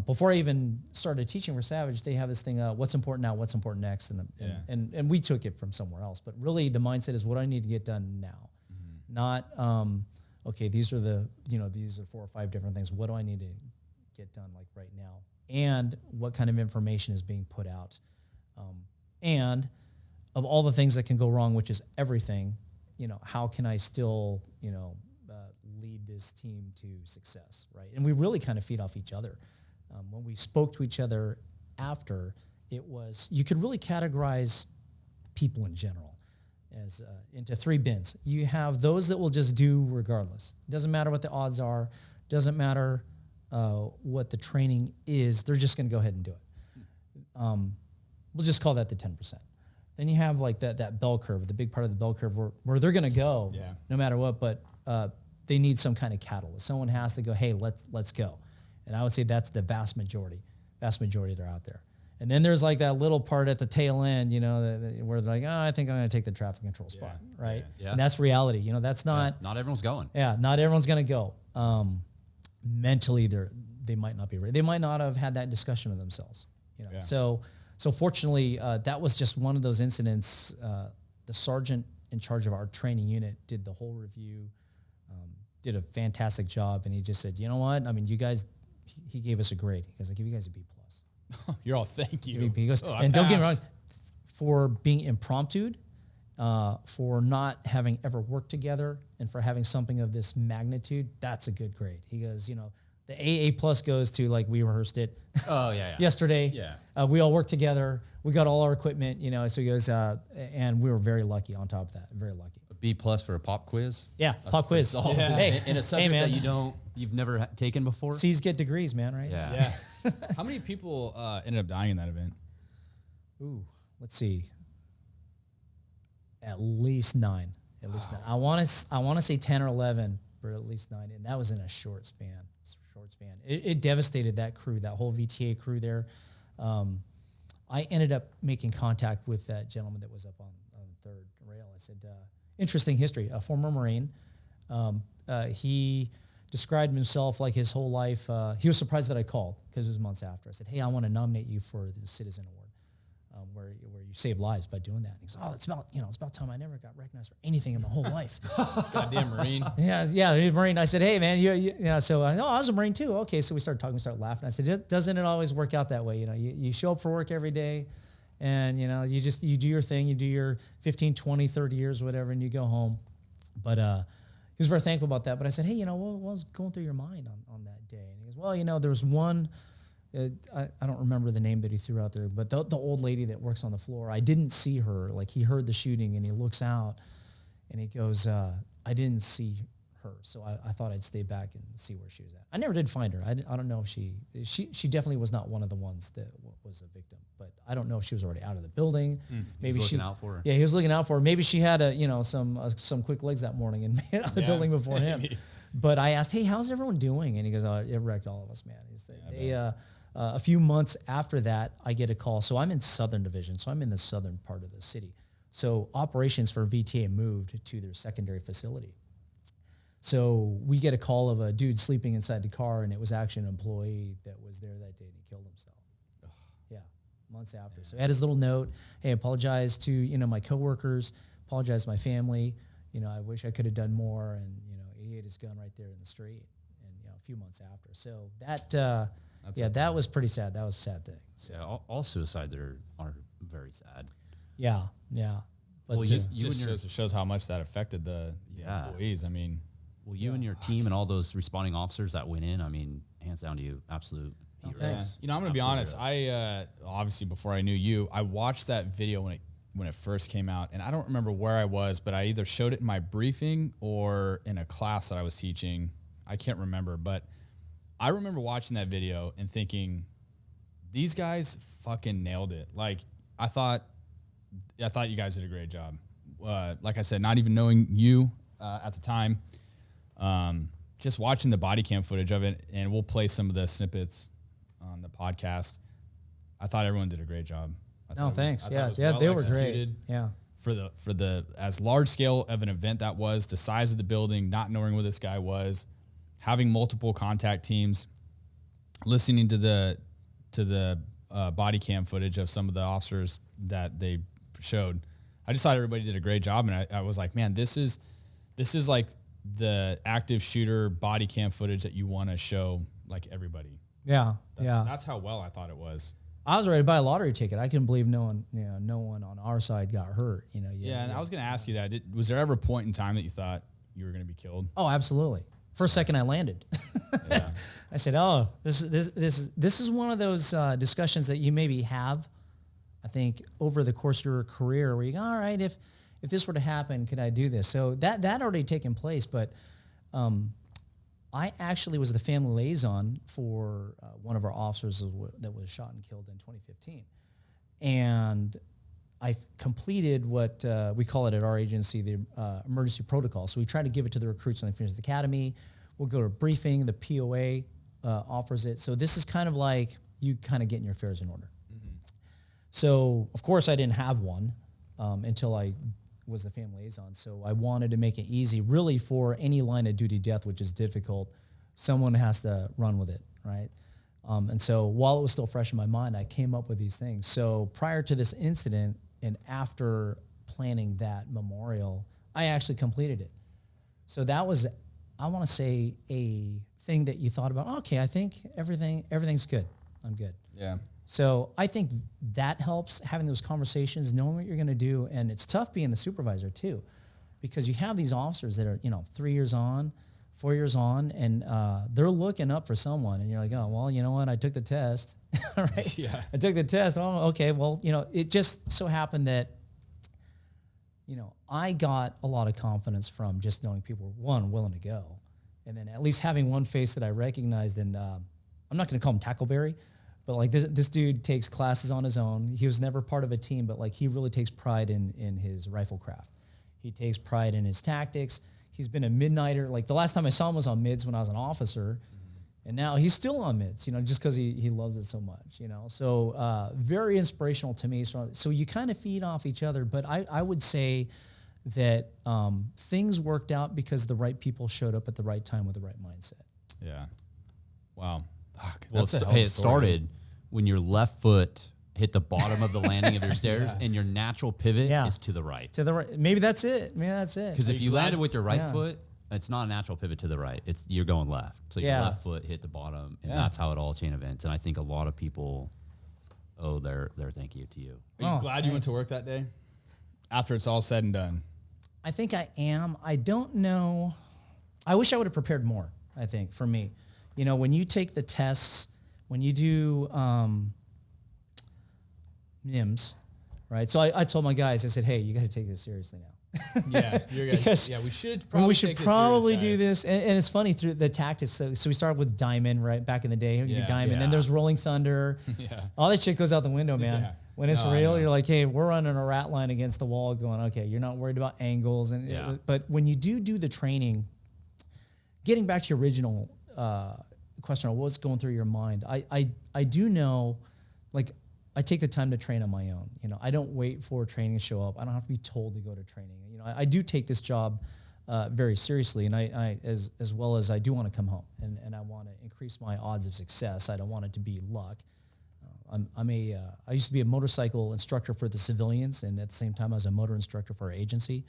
Before I even started teaching for Savage, they have this thing, what's important now, what's important next. And we took it from somewhere else. But really the mindset is what I need to get done now. Not, okay, these are these are 4 or 5 different things. What do I need to get done like right now? And what kind of information is being put out? And of all the things that can go wrong, which is everything, how can I still, lead this team to success, right? And we really kind of feed off each other. When we spoke to each other after, it was, you could really categorize people in general as into 3 bins. You have those that will just do regardless. Doesn't matter what the odds are. Doesn't matter what the training is. They're just going to go ahead and do it. We'll just call that the 10%. Then you have like that bell curve, the big part of the bell curve where they're going to go no matter what, but they need some kind of catalyst. Someone has to go, hey, let's go. And I would say that's the vast majority that are out there. And then there's like that little part at the tail end, where they're like, I think I'm going to take the traffic control spot, right? Yeah. And that's reality. That's not. Yeah, not everyone's going. Yeah, not everyone's going to go. Mentally, they might not be ready. They might not have had that discussion with themselves. Yeah. So fortunately, that was just one of those incidents. The sergeant in charge of our training unit did the whole review, did a fantastic job, and he just said, you know what? I mean, you guys. He gave us a grade. He goes, I give you guys a B+. You're all, thank you. He goes, I and don't get me wrong, passed. for being impromptu, for not having ever worked together, and for having something of this magnitude, that's a good grade. He goes, the AA+ goes to, like, we rehearsed it yesterday. Yeah. We all worked together. We got all our equipment, so he goes, and we were very lucky on top of that, very lucky. B+ for a pop quiz. Yeah, pop quiz. Oh, Yeah. Hey, in a subject man. that you've never taken before. C's get degrees, man, right? Yeah. Yeah. How many people ended up dying in that event? Ooh, let's see. At least 9. At least 9. I want to say 10 or 11, but at least 9, and that was in a short span. It devastated that crew, that whole VTA crew there. I ended up making contact with that gentleman that was up on the 3rd rail. I said, interesting history, a former Marine. He described himself like his whole life. He was surprised that I called because it was months after. I said, hey, I want to nominate you for the Citizen Award, where you save lives by doing that. And he goes, oh, it's about time. I never got recognized for anything in my whole life. Goddamn Marine. Yeah, he was a Marine. I said, hey, man, so I was a Marine too. Okay, so we started talking, we started laughing. I said, doesn't it always work out that way? You show up for work every day, and you do your thing, you do your 15, 20, 30 years, whatever, and you go home. But he was very thankful about that. But I said, hey, what was going through your mind on that day? And he goes, well, there was one, I don't remember the name that he threw out there, but the old lady that works on the floor, I didn't see her. Like, he heard the shooting, and he looks out, and he goes, I didn't see her, so I thought I'd stay back and see where she was at. I never did find her. I don't know if she definitely was not one of the ones that was a victim, but I don't know if she was already out of the building. Maybe he was looking out for her. Yeah, he was looking out for her. Maybe she had some quick legs that morning and made it out of the building before him. But I asked, hey, how's everyone doing? And he goes, oh, it wrecked all of us, man. A few months after that, I get a call. So I'm in Southern Division, so I'm in the southern part of the city. So operations for VTA moved to their secondary facility. So we get a call of a dude sleeping inside the car, and it was actually an employee that was there that day, and he killed himself. Yeah, months after. So he had his little note, hey, apologize to, my coworkers, apologize to my family. I wish I could have done more. And, he had his gun right there in the street, and, a few months after. So that was pretty sad. That was a sad thing. So. Yeah, all suicides are very sad. Yeah. But Well, shows how much that affected the employees. I mean, well, you and your team and all those responding officers that went in, I mean, hands down to you, absolute heroes. I'm going to be honest. I obviously, before I knew you, I watched that video when it first came out, and I don't remember where I was, but I either showed it in my briefing or in a class that I was teaching. I can't remember, but I remember watching that video and thinking, these guys fucking nailed it. Like, I thought you guys did a great job. like I said, not even knowing you at the time, just watching the body cam footage of it, and we'll play some of the snippets on the podcast. I thought everyone did a great job. No, thanks. Yeah, well they were executed. great. Yeah. For the as large scale of an event that was, the size of the building, not knowing where this guy was, having multiple contact teams, listening to the body cam footage of some of the officers that they showed. I just thought everybody did a great job, and I was like, man, this is like the active shooter body cam footage that you want to show like everybody. Yeah, That's how well I thought it was. I was ready to buy a lottery ticket. I couldn't believe no one on our side got hurt. And I was going to ask you that. Was there ever a point in time that you thought you were going to be killed? Oh, absolutely. First second I landed, I said, "Oh, this is one of those discussions that you maybe have, I think, over the course of your career, where you go, all right, if this were to happen, could I do this?" So that already taken place, but I actually was the family liaison for one of our officers that was shot and killed in 2015. And I completed what we call it at our agency, the emergency protocol. So we try to give it to the recruits when they finish the academy. We'll go to a briefing. The POA offers it. So this is kind of like you kind of getting your affairs in order. Mm-hmm. So, of course, I didn't have one until I was the family liaison. So I wanted to make it easy, really, for any line of duty death, which is difficult. Someone has to run with it, right? And so while it was still fresh in my mind, I came up with these things. So prior to this incident and after planning that memorial, I actually completed it. So that was, I want to say, a thing that you thought about. Okay, I think everything's good. I'm good. Yeah. So I think that helps, having those conversations, knowing what you're going to do. And it's tough being the supervisor too, because you have these officers that are, 3 years on, 4 years on, and they're looking up for someone. And you're like, oh, well, you know what? I took the test. Right? Yeah. I took the test. Oh, okay. Well, it just so happened that, I got a lot of confidence from just knowing people were, one, willing to go. And then at least having one face that I recognized. And I'm not going to call him Tackleberry, but like this dude takes classes on his own. He was never part of a team, but like he really takes pride in his rifle craft. He takes pride in his tactics. He's been a midnighter. Like the last time I saw him was on mids when I was an officer, and now he's still on mids, just because he loves it so much, So very inspirational to me. So you kind of feed off each other, but I would say that things worked out because the right people showed up at the right time with the right mindset. Yeah. Wow. Well, it started when your left foot hit the bottom of the landing of your stairs and your natural pivot is to the right. To the right. Maybe that's it. Because if you landed with your right foot, it's not a natural pivot to the right. You're going left. So your left foot hit the bottom, and that's how it all chain events. And I think a lot of people owe their thank you to you. Are you glad you went to work that day after it's all said and done? I think I am. I don't know. I wish I would have prepared more, I think, for me. When you take the tests, when you do NIMS, right? So I told my guys, I said, hey, you got to take this seriously now. Yeah, because we should probably do this. And it's funny through the tactics. So we started with Diamond, right? Back in the day, you do Diamond. Then there's Rolling Thunder. All that shit goes out the window, man. Yeah. When it's real, you're like, hey, we're running a rat line against the wall going, okay, you're not worried about angles. But when you do the training, getting back to your original question of what's going through your mind, I do know, like, I take the time to train on my own. I don't wait for training to show up. I don't have to be told to go to training. I do take this job very seriously, and I as well as I do want to come home, and I want to increase my odds of success. I don't want it to be luck. I used to be a motorcycle instructor for the civilians, and at the same time I was a motor instructor for our agency.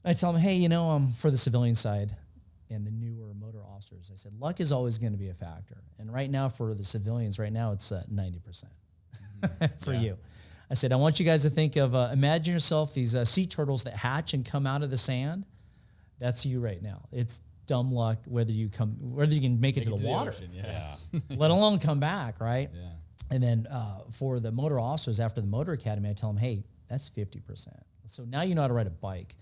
I tell them, hey, for the civilian side and the newer motor officers, I said, luck is always going to be a factor. And right now for the civilians, it's 90%. For you. I said, I want you guys to think of, imagine yourself these sea turtles that hatch and come out of the sand. That's you right now. It's dumb luck whether you can make it to the water, ocean, let alone come back, right? Yeah. And then for the motor officers after the motor academy, I tell them, hey, that's 50%. So now you know how to ride a bike,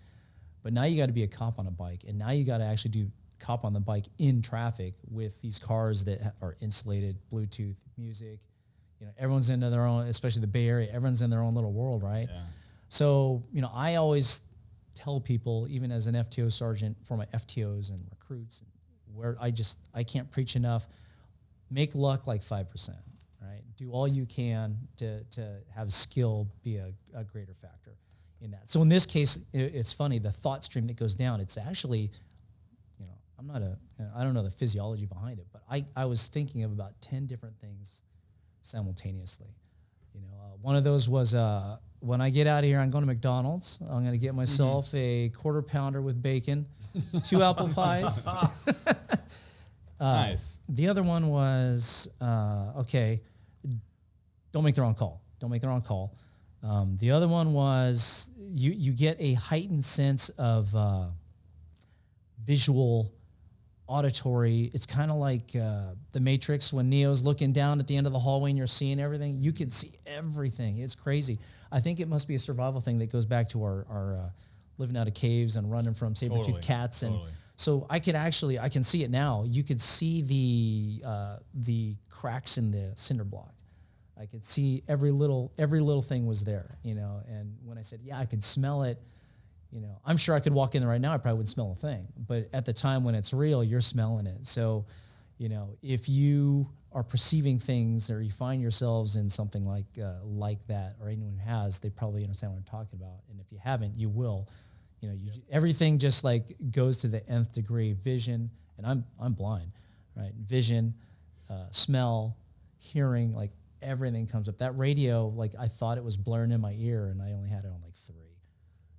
but now you got to be a cop on a bike, and now you got to actually do cop on the bike in traffic with these cars that are insulated, Bluetooth, music. Everyone's into their own, especially the Bay Area, everyone's in their own little world, right? Yeah. So, I always tell people, even as an FTO sergeant for my FTOs and recruits, where I can't preach enough, make luck like 5%, right? Do all you can to have skill be a greater factor in that. So in this case, it's funny, the thought stream that goes down, it's actually, I don't know the physiology behind it, but I was thinking of about 10 different things simultaneously. One of those was, when I get out of here, I'm going to McDonald's. I'm going to get myself a quarter pounder with bacon, 2 apple pies. Nice. The other one was, don't make the wrong call. Don't make the wrong call. The other one was you get a heightened sense of visual, auditory. It's kind of like the Matrix when Neo's looking down at the end of the hallway and you're seeing everything. You can see everything. It's crazy. I think it must be a survival thing that goes back to our living out of caves and running from saber-toothed cats. And so I can see it now. You could see the cracks in the cinder block. I could see every little thing was there, and when I said, I could smell it, I'm sure I could walk in there right now, I probably wouldn't smell a thing. But at the time when it's real, you're smelling it. So, if you are perceiving things or you find yourselves in something like that, or anyone who has, they probably understand what I'm talking about. And if you haven't, you will. Everything just like goes to the nth degree. Vision, and I'm blind, right? Vision, smell, hearing, like everything comes up. That radio, like I thought it was blaring in my ear, and I only had it on like 3.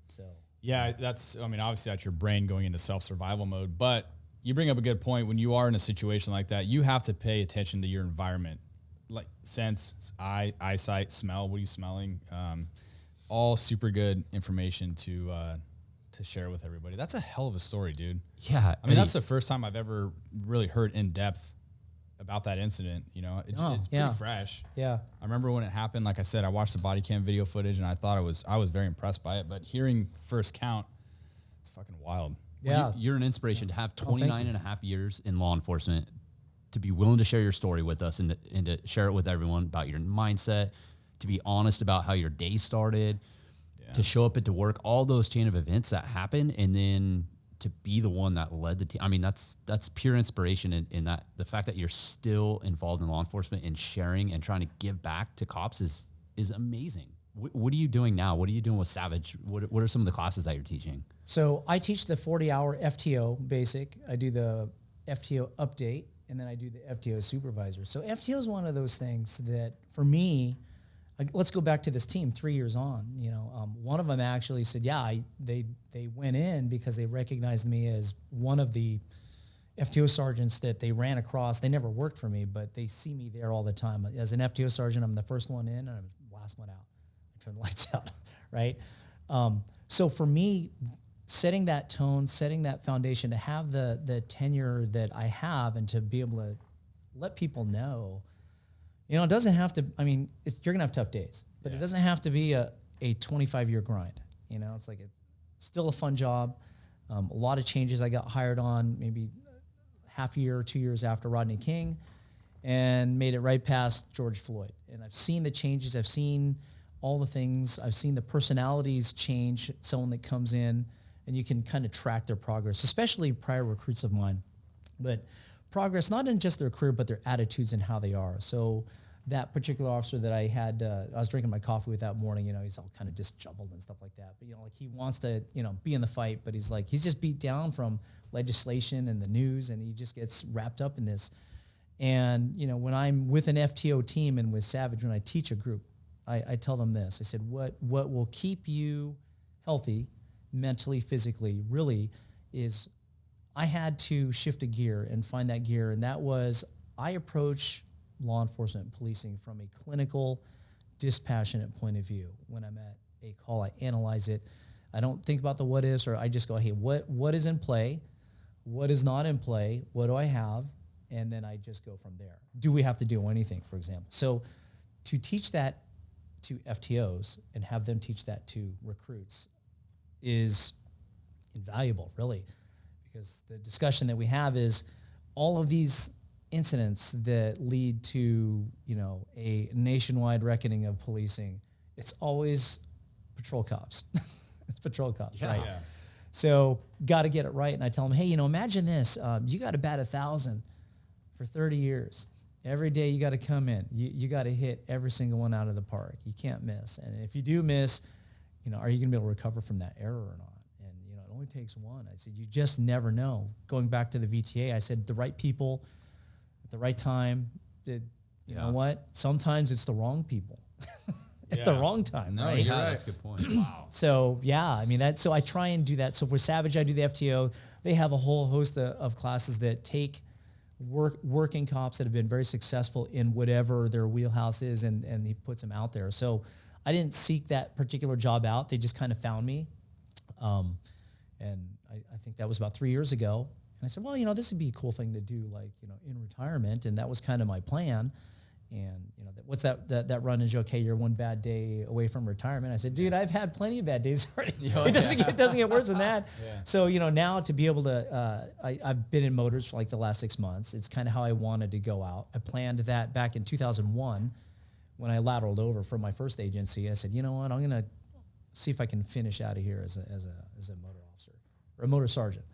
So. Yeah, obviously that's your brain going into self-survival mode, but you bring up a good point. When you are in a situation like that, you have to pay attention to your environment, like sense, eyesight, smell, what are you smelling? All super good information to share with everybody. That's a hell of a story, dude. Yeah. That's the first time I've ever really heard in depth about that incident. It's pretty fresh. Yeah. I remember when it happened, like I said, I watched the body cam video footage and I thought I was very impressed by it, but hearing first count, it's fucking wild. Well, you're an inspiration to have 29 and a half years in law enforcement, to be willing to share your story with us and to share it with everyone about your mindset, to be honest about how your day started, to show up at to work, all those chain of events that happen, and then to be the one that led the team. That's pure inspiration in that. The fact that you're still involved in law enforcement and sharing and trying to give back to cops is amazing. What are you doing now? What are you doing with Savage? What are some of the classes that you're teaching? So I teach the 40-hour FTO basic. I do the FTO update, and then I do the FTO supervisor. So FTO is one of those things that, for me, let's go back to this team 3 years on. One of them actually said, they went in because they recognized me as one of the FTO sergeants that they ran across. They never worked for me, but they see me there all the time. As an FTO sergeant, I'm the first one in and I'm the last one out. I turn the lights out, right? So for me, setting that tone, setting that foundation, to have the tenure that I have and to be able to let people know, it doesn't have to, you're going to have tough days, but it doesn't have to be a 25-year grind. It's like it's still a fun job. A lot of changes. I got hired on maybe half a year or 2 years after Rodney King and made it right past George Floyd. And I've seen the changes. I've seen all the things. I've seen the personalities change, someone that comes in, and you can kind of track their progress, especially prior recruits of mine. But progress, not in just their career, but their attitudes and how they are. So that particular officer that I had, I was drinking my coffee with that morning, he's all kind of disheveled and stuff like that. But, he wants to, be in the fight, but he's just beat down from legislation and the news, and he just gets wrapped up in this. And, when I'm with an FTO team and with Savage, when I teach a group, I tell them this. I said, what will keep you healthy mentally, physically, really is I had to shift a gear and find that gear. And that was, I approach law enforcement policing from a clinical, dispassionate point of view. When I'm at a call, I analyze it. I don't think about the what ifs, or I just go, hey, what is in play? What is not in play? What do I have? And then I just go from there. Do we have to do anything, for example? So to teach that to FTOs and have them teach that to recruits is invaluable, really, because the discussion that we have is all of these incidents that lead to, a nationwide reckoning of policing. It's always patrol cops. It's patrol cops, Yeah. right? Yeah. So got to get it right. And I tell them, hey, imagine this. You got to bat 1,000 for 30 years. Every day you got to come in. You got to hit every single one out of the park. You can't miss. And if you do miss, are you going to be able to recover from that error or not? And, it only takes one. I said, you just never know. Going back to the VTA, I said, the right people at the right time. You know what? Sometimes it's the wrong people at the wrong time. No, right? you're right. That's a good point. Wow. So so I try and do that. So for Savage, I do the FTO. They have a whole host of classes that take working cops that have been very successful in whatever their wheelhouse is, and he puts them out there. So I didn't seek that particular job out. They just kind of found me. And I think that was about 3 years ago. And I said, well, this would be a cool thing to do, like, in retirement. And that was kind of my plan. And, what's that run is, okay, you're one bad day away from retirement. I said, dude, I've had plenty of bad days already. It doesn't get worse than that. Yeah. So, now to be able to, I've been in motors for like the last 6 months. It's kind of how I wanted to go out. I planned that back in 2001 when I lateraled over from my first agency. I said, you know what, I'm going to see if I can finish out of here as a motor officer or a motor sergeant.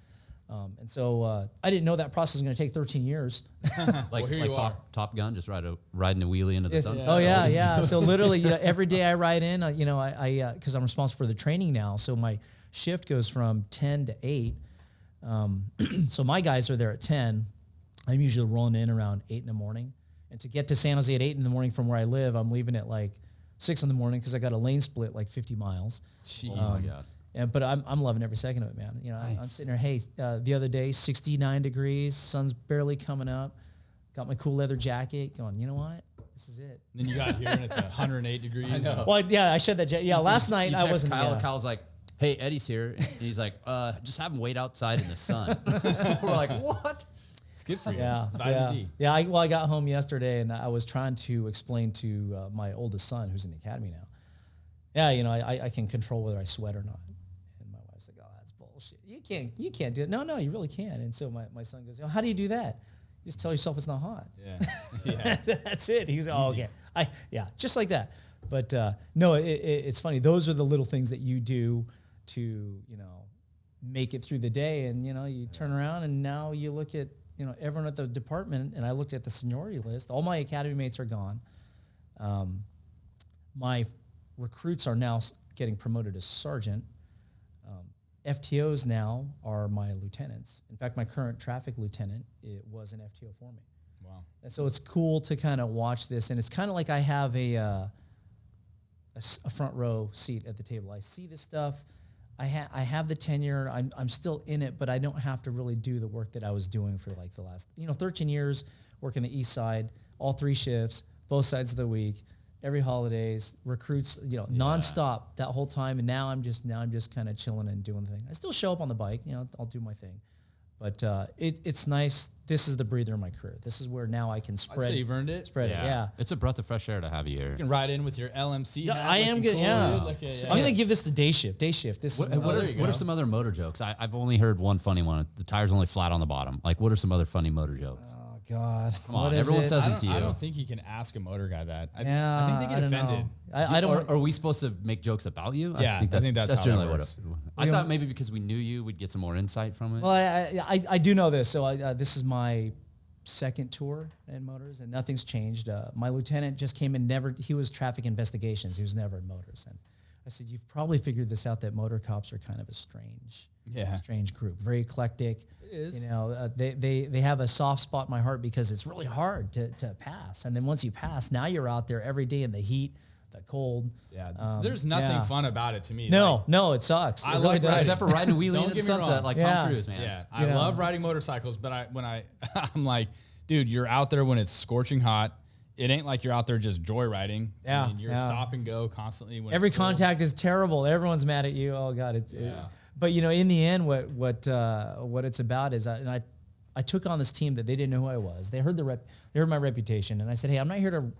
And so I didn't know that process was going to take 13 years. Like here you are. Top Gun, just riding a wheelie into the sunset. Oh yeah. So literally, every day I ride in, I because I'm responsible for the training now. So my shift goes from 10 to 8. So my guys are there at 10. I'm usually rolling in around 8 in the morning. And to get to San Jose at 8 in the morning from where I live, I'm leaving at like 6 in the morning because I got a lane split like 50 miles. Jeez. Oh my God. But I'm loving every second of it, man. Nice. I'm sitting there. Hey, the other day, 69 degrees, sun's barely coming up. Got my cool leather jacket. Going, you know what? This is it. Then you got here and it's 108 degrees. Well, yeah, I shed that jacket. Yeah, last night You I text wasn't. Kyle. Yeah. Kyle's like, hey, Eddie's here. And he's like, just have him wait outside in the sun. We're like, what? It's good for you. Yeah, It's vitamin D. yeah. I got home yesterday and I was trying to explain to my oldest son, who's in the academy now. Yeah, I can control whether I sweat or not. And my wife's like, oh, that's bullshit. You can't do it. No, you really can. And so my son goes, how do you do that? You just tell yourself it's not hot. Yeah. That's it. He's oh, okay. Just like that. But no, it's funny. Those are the little things that you do to make it through the day. And you turn around and now you look at everyone at the department. And I looked at the seniority list. All my academy mates are gone. My recruits are now getting promoted to sergeant. FTOs now are my lieutenants. In fact, my current traffic lieutenant, it was an FTO for me. Wow. And so it's cool to kind of watch this, and it's kind of like I have a front row seat at the table. I see this stuff. I have the tenure. I'm still in it, but I don't have to really do the work that I was doing for like the last 13 years working the east side, all 3 shifts, both sides of the week, every holidays, recruits, nonstop that whole time. And now I'm just kind of chilling and doing the thing. I still show up on the bike, I'll do my thing. But it's nice. This is the breather of my career. This is where now I can spread. I'd say you've earned it. Spread it, yeah. It's a breath of fresh air to have you here. You can ride in with your LMC hat. I am looking good. cool, Yeah. dude. I'm gonna give this the day shift. This What, is what there you are go. some other motor jokes? I've only heard one funny one. The tire's only flat on the bottom. Like, what are some other funny motor jokes? oh God. Come on, What is everyone it? says I it to you. don't think you can ask a motor guy that. I Yeah, think they get don't offended. know. I don't. Are we supposed to make jokes about you? Yeah, I think that's how that generally works. what I thought maybe because we knew you, we'd get some more insight from it. Well, I do know this. So this is my second tour in motors, and nothing's changed. My lieutenant just came in. He was traffic investigations. He was never in motors. And I said, you've probably figured this out that motor cops are kind of a strange group, very eclectic. It is. They have a soft spot in my heart because it's really hard to pass. And then once you pass, now you're out there every day in the heat, the cold. Yeah. There's nothing fun about it to me. No, it sucks. I It like really does. riding. Except for riding a wheelie Don't into the get me sunset wrong. like Yeah. Tom Cruise, man. Yeah, I Yeah. love riding motorcycles, but I'm like, dude, you're out there when it's scorching hot. It ain't like you're out there just joyriding. Yeah, I mean, you're yeah. stop and go constantly. When Every it's cold. contact is terrible. Everyone's mad at you. Oh God, but in the end, what it's about is, I took on this team that they didn't know who I was. They heard they heard my reputation, and I said, hey, I'm not here to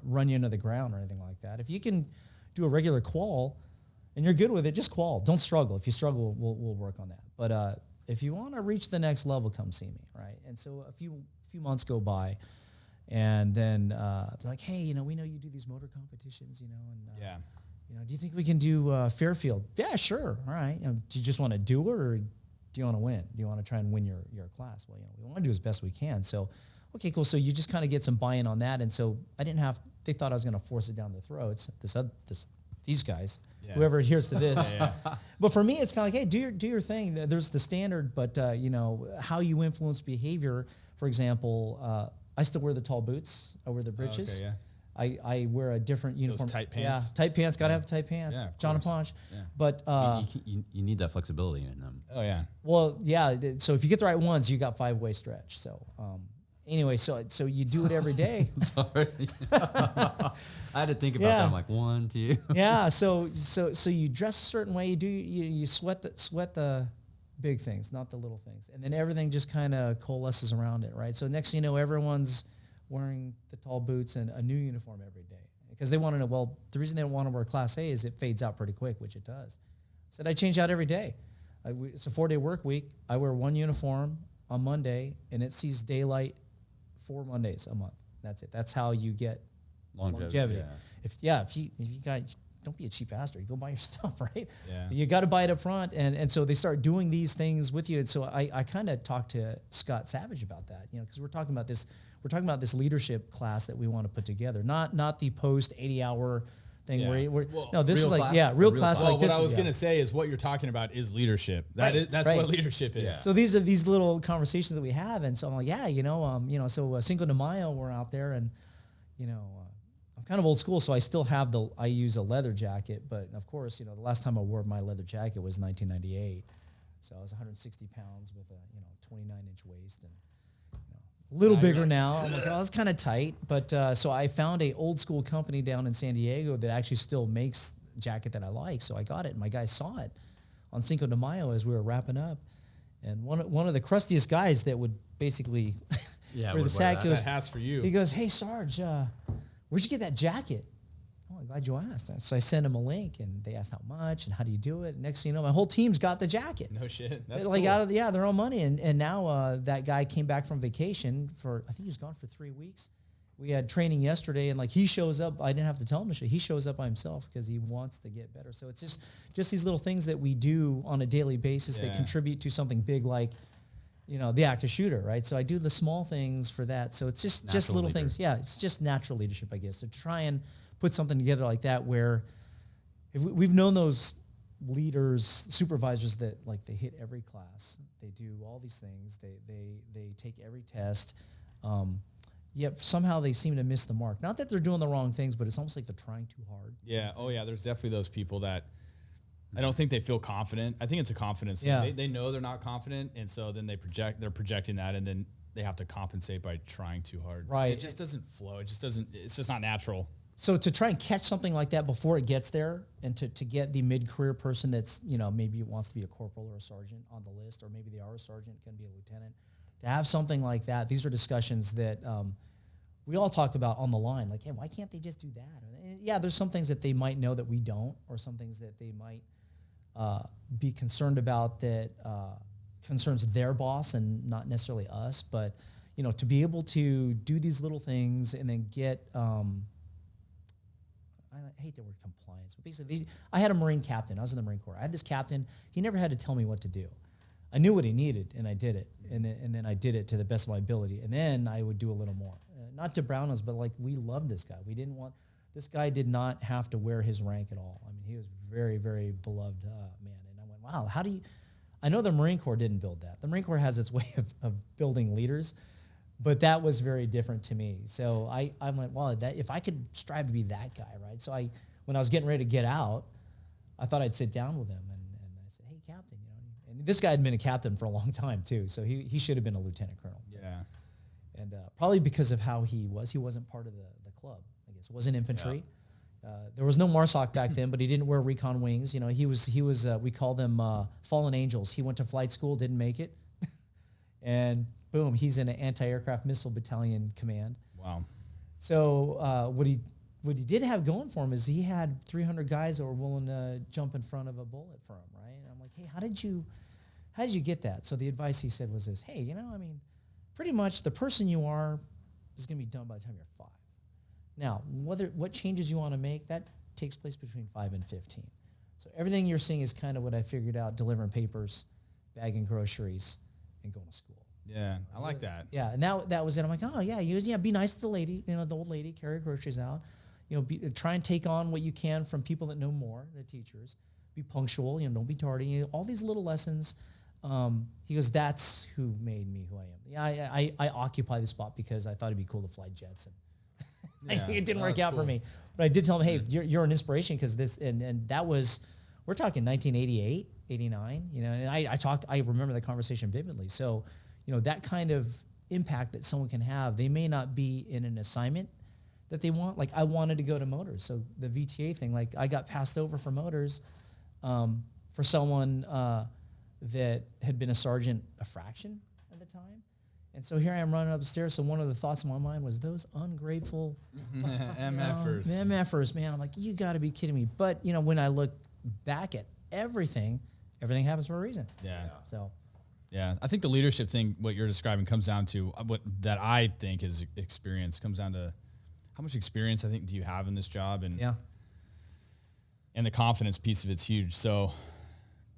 run you into the ground or anything like that. If you can do a regular qual, and you're good with it, just qual. Don't struggle. If you struggle, we'll work on that. But if you want to reach the next level, come see me, right? And so a few months go by. And then they're like, hey, we know you do these motor competitions, and Yeah. do you think we can do Fairfield? Yeah, sure. All right. Do you just want to do it, or do you want to win? Do you want to try and win your class? Well, we want to do as best we can. So, okay, cool. So you just kind of get some buy-in on that. And so they thought I was going to force it down their throats. These guys, whoever adheres to this. But for me, it's kind of like, hey, do your thing. There's the standard, but how you influence behavior. For example, I still wear the tall boots. I wear the breeches. I wear a different uniform. Those tight pants. Yeah, tight pants. Got to have tight pants. Yeah, John and course. Ponch. Yeah. But You need that flexibility in them. Oh yeah. well, yeah. So if you get the right ones, you got 5-way stretch. So anyway, so you do it every day. Sorry. I had to think about that. I'm like, 1, 2. Yeah. So you dress a certain way. You sweat the big things, not the little things, and then everything just kind of coalesces around it, right? So next thing you know, everyone's wearing the tall boots and a new uniform every day because they want to know. Well, the reason they don't want to wear Class A is it fades out pretty quick, which it does. I said I change out every day. It's a 4-day work week. I wear one uniform on Monday, and it sees daylight 4 Mondays a month. That's it. That's how you get longevity. Yeah. If you got, don't be a cheap bastard. You go buy your stuff, right? Yeah. You got to buy it up front, and so they start doing these things with you. And so I kind of talked to Scott Savage about that, because we're talking about this leadership class that we want to put together, not the post 80-hour thing this is like class? real class Well, like what this. I was gonna say is what you're talking about is leadership. That's right. what leadership is. Yeah. So these are these little conversations that we have, and so I'm like, so Cinco de Mayo, we're out there, and I'm kind of old school, so I still have I use a leather jacket, but of course, the last time I wore my leather jacket was 1998, so I was 160 pounds with a 29-inch waist and a little bigger now. I'm like, it's kind of tight, but so I found a old school company down in San Diego that actually still makes a jacket that I like, so I got it, and my guys saw it on Cinco de Mayo as we were wrapping up, and one of the crustiest guys that would basically wear the sack goes, that hat's for you. he goes, hey Sarge, where'd you get that jacket? Oh, I'm glad you asked. So I sent him a link, and they asked how much and how do you do it. Next thing you know, my whole team's got the jacket. No shit. That's like cool. out of their own money, and now that guy came back from vacation for, I think he was gone for 3 weeks. We had training yesterday, and he shows up. I didn't have to tell him to show. He shows up by himself because he wants to get better. So it's just these little things that we do on a daily basis that contribute to something big, like the active shooter, right? So I do the small things for that. So it's just little leader. things. Yeah, it's just natural leadership, I guess. To try and put something together like that, where if we've known those leaders, supervisors that they hit every class, they do all these things, they take every test, yet somehow they seem to miss the mark. Not that they're doing the wrong things, but it's almost like they're trying too hard. Yeah. Oh yeah. There's definitely those people that I don't think they feel confident. I think it's a confidence thing. Yeah. They know they're not confident, and so then they're projecting that, and then they have to compensate by trying too hard. Right. It just doesn't flow. It's just not natural. So to try and catch something like that before it gets there, and to get the mid-career person that's, maybe wants to be a corporal or a sergeant on the list, or maybe they are a sergeant, can be a lieutenant, to have something like that, these are discussions that we all talk about on the line. Like, hey, why can't they just do that? And yeah, there's some things that they might know that we don't, or some things that they might be concerned about that concerns their boss and not necessarily us. But, to be able to do these little things and then get... I hate the word compliance, but basically, I had a Marine captain. I was in the Marine Corps. I had this captain. He never had to tell me what to do. I knew what he needed, and I did it. And then I did it to the best of my ability. And then I would do a little more. Not to brown us, but we loved this guy. This guy did not have to wear his rank at all. I mean, he was very, very beloved man. And I went, wow, how do you... I know the Marine Corps didn't build that. The Marine Corps has its way of building leaders, but that was very different to me. So I went, well, if I could strive to be that guy, right? So when I was getting ready to get out, I thought I'd sit down with him and I said, hey, Captain, and this guy had been a captain for a long time too, so he should have been a lieutenant colonel. Yeah. And probably because of how he wasn't part of the club, I guess. It wasn't infantry. Yeah. There was no MARSOC back then, but he didn't wear recon wings. He was we called them fallen angels. He went to flight school, didn't make it, and boom, he's in an anti-aircraft missile battalion command. Wow. So what he did have going for him is he had 300 guys that were willing to jump in front of a bullet for him, right? And I'm like, hey, how did you get that? So the advice he said was this: hey, pretty much the person you are is going to be done by the time you're 5. Now, what changes you want to make, that takes place between 5 and 15. So everything you're seeing is kind of what I figured out: delivering papers, bagging groceries, and going to school. Yeah, I like that. Yeah, and that was it. I'm like, oh yeah, be nice to the lady, the old lady, carry groceries out. Try and take on what you can from people that know more, the teachers. Be punctual, don't be tardy. All these little lessons. He goes, that's who made me who I am. Yeah, I occupy the spot because I thought it'd be cool to fly jets, and it didn't work out for me. But I did tell him, hey, you're an inspiration because this, and that was, we're talking 1988, 89, and I remember that conversation vividly. So, that kind of impact that someone can have, they may not be in an assignment that they want. Like I wanted to go to motors. So the VTA thing, like I got passed over for motors for someone that had been a sergeant a fraction at the time. And so here I am running upstairs. So one of the thoughts in my mind was those ungrateful MFers, man. I'm like, you got to be kidding me. But, when I look back at everything happens for a reason. Yeah. So. Yeah, I think the leadership thing, what you're describing, comes down to that I think is experience. Comes down to how much experience I think do you have in this job, and the confidence piece of it's huge. So,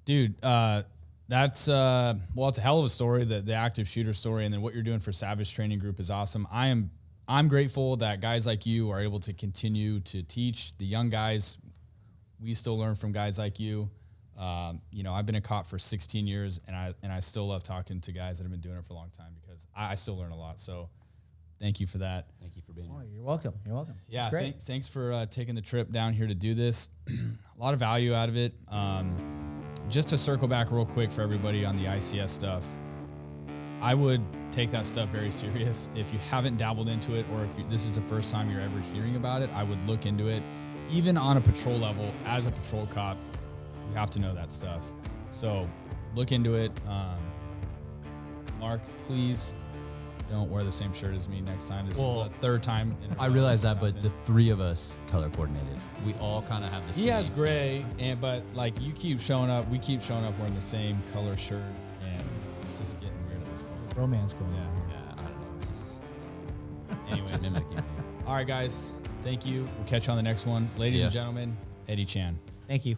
dude, that's it's a hell of a story. The active shooter story, and then what you're doing for Savage Training Group is awesome. I'm grateful that guys like you are able to continue to teach the young guys. We still learn from guys like you. I've been a cop for 16 years, and I still love talking to guys that have been doing it for a long time because I still learn a lot. So thank you for that. Thank you for being here. You're welcome. Yeah, thanks for taking the trip down here to do this. A lot of value out of it. Just to circle back real quick for everybody on the ICS stuff, I would take that stuff very serious. If you haven't dabbled into it, or if this is the first time you're ever hearing about it, I would look into it. Even on a patrol level, as a patrol cop, you have to know that stuff. So look into it. Mark, please don't wear the same shirt as me next time. This is the third time. I realize that, but the three of us color coordinated. We all kind of have the same. He has gray, but like you keep showing up. We keep showing up wearing the same color shirt, and it's just getting weird at this point. Romance going on. Yeah, I don't know. It's just anyways. All right, guys. Thank you. We'll catch you on the next one. Ladies and gentlemen, Eddie Chan. Thank you.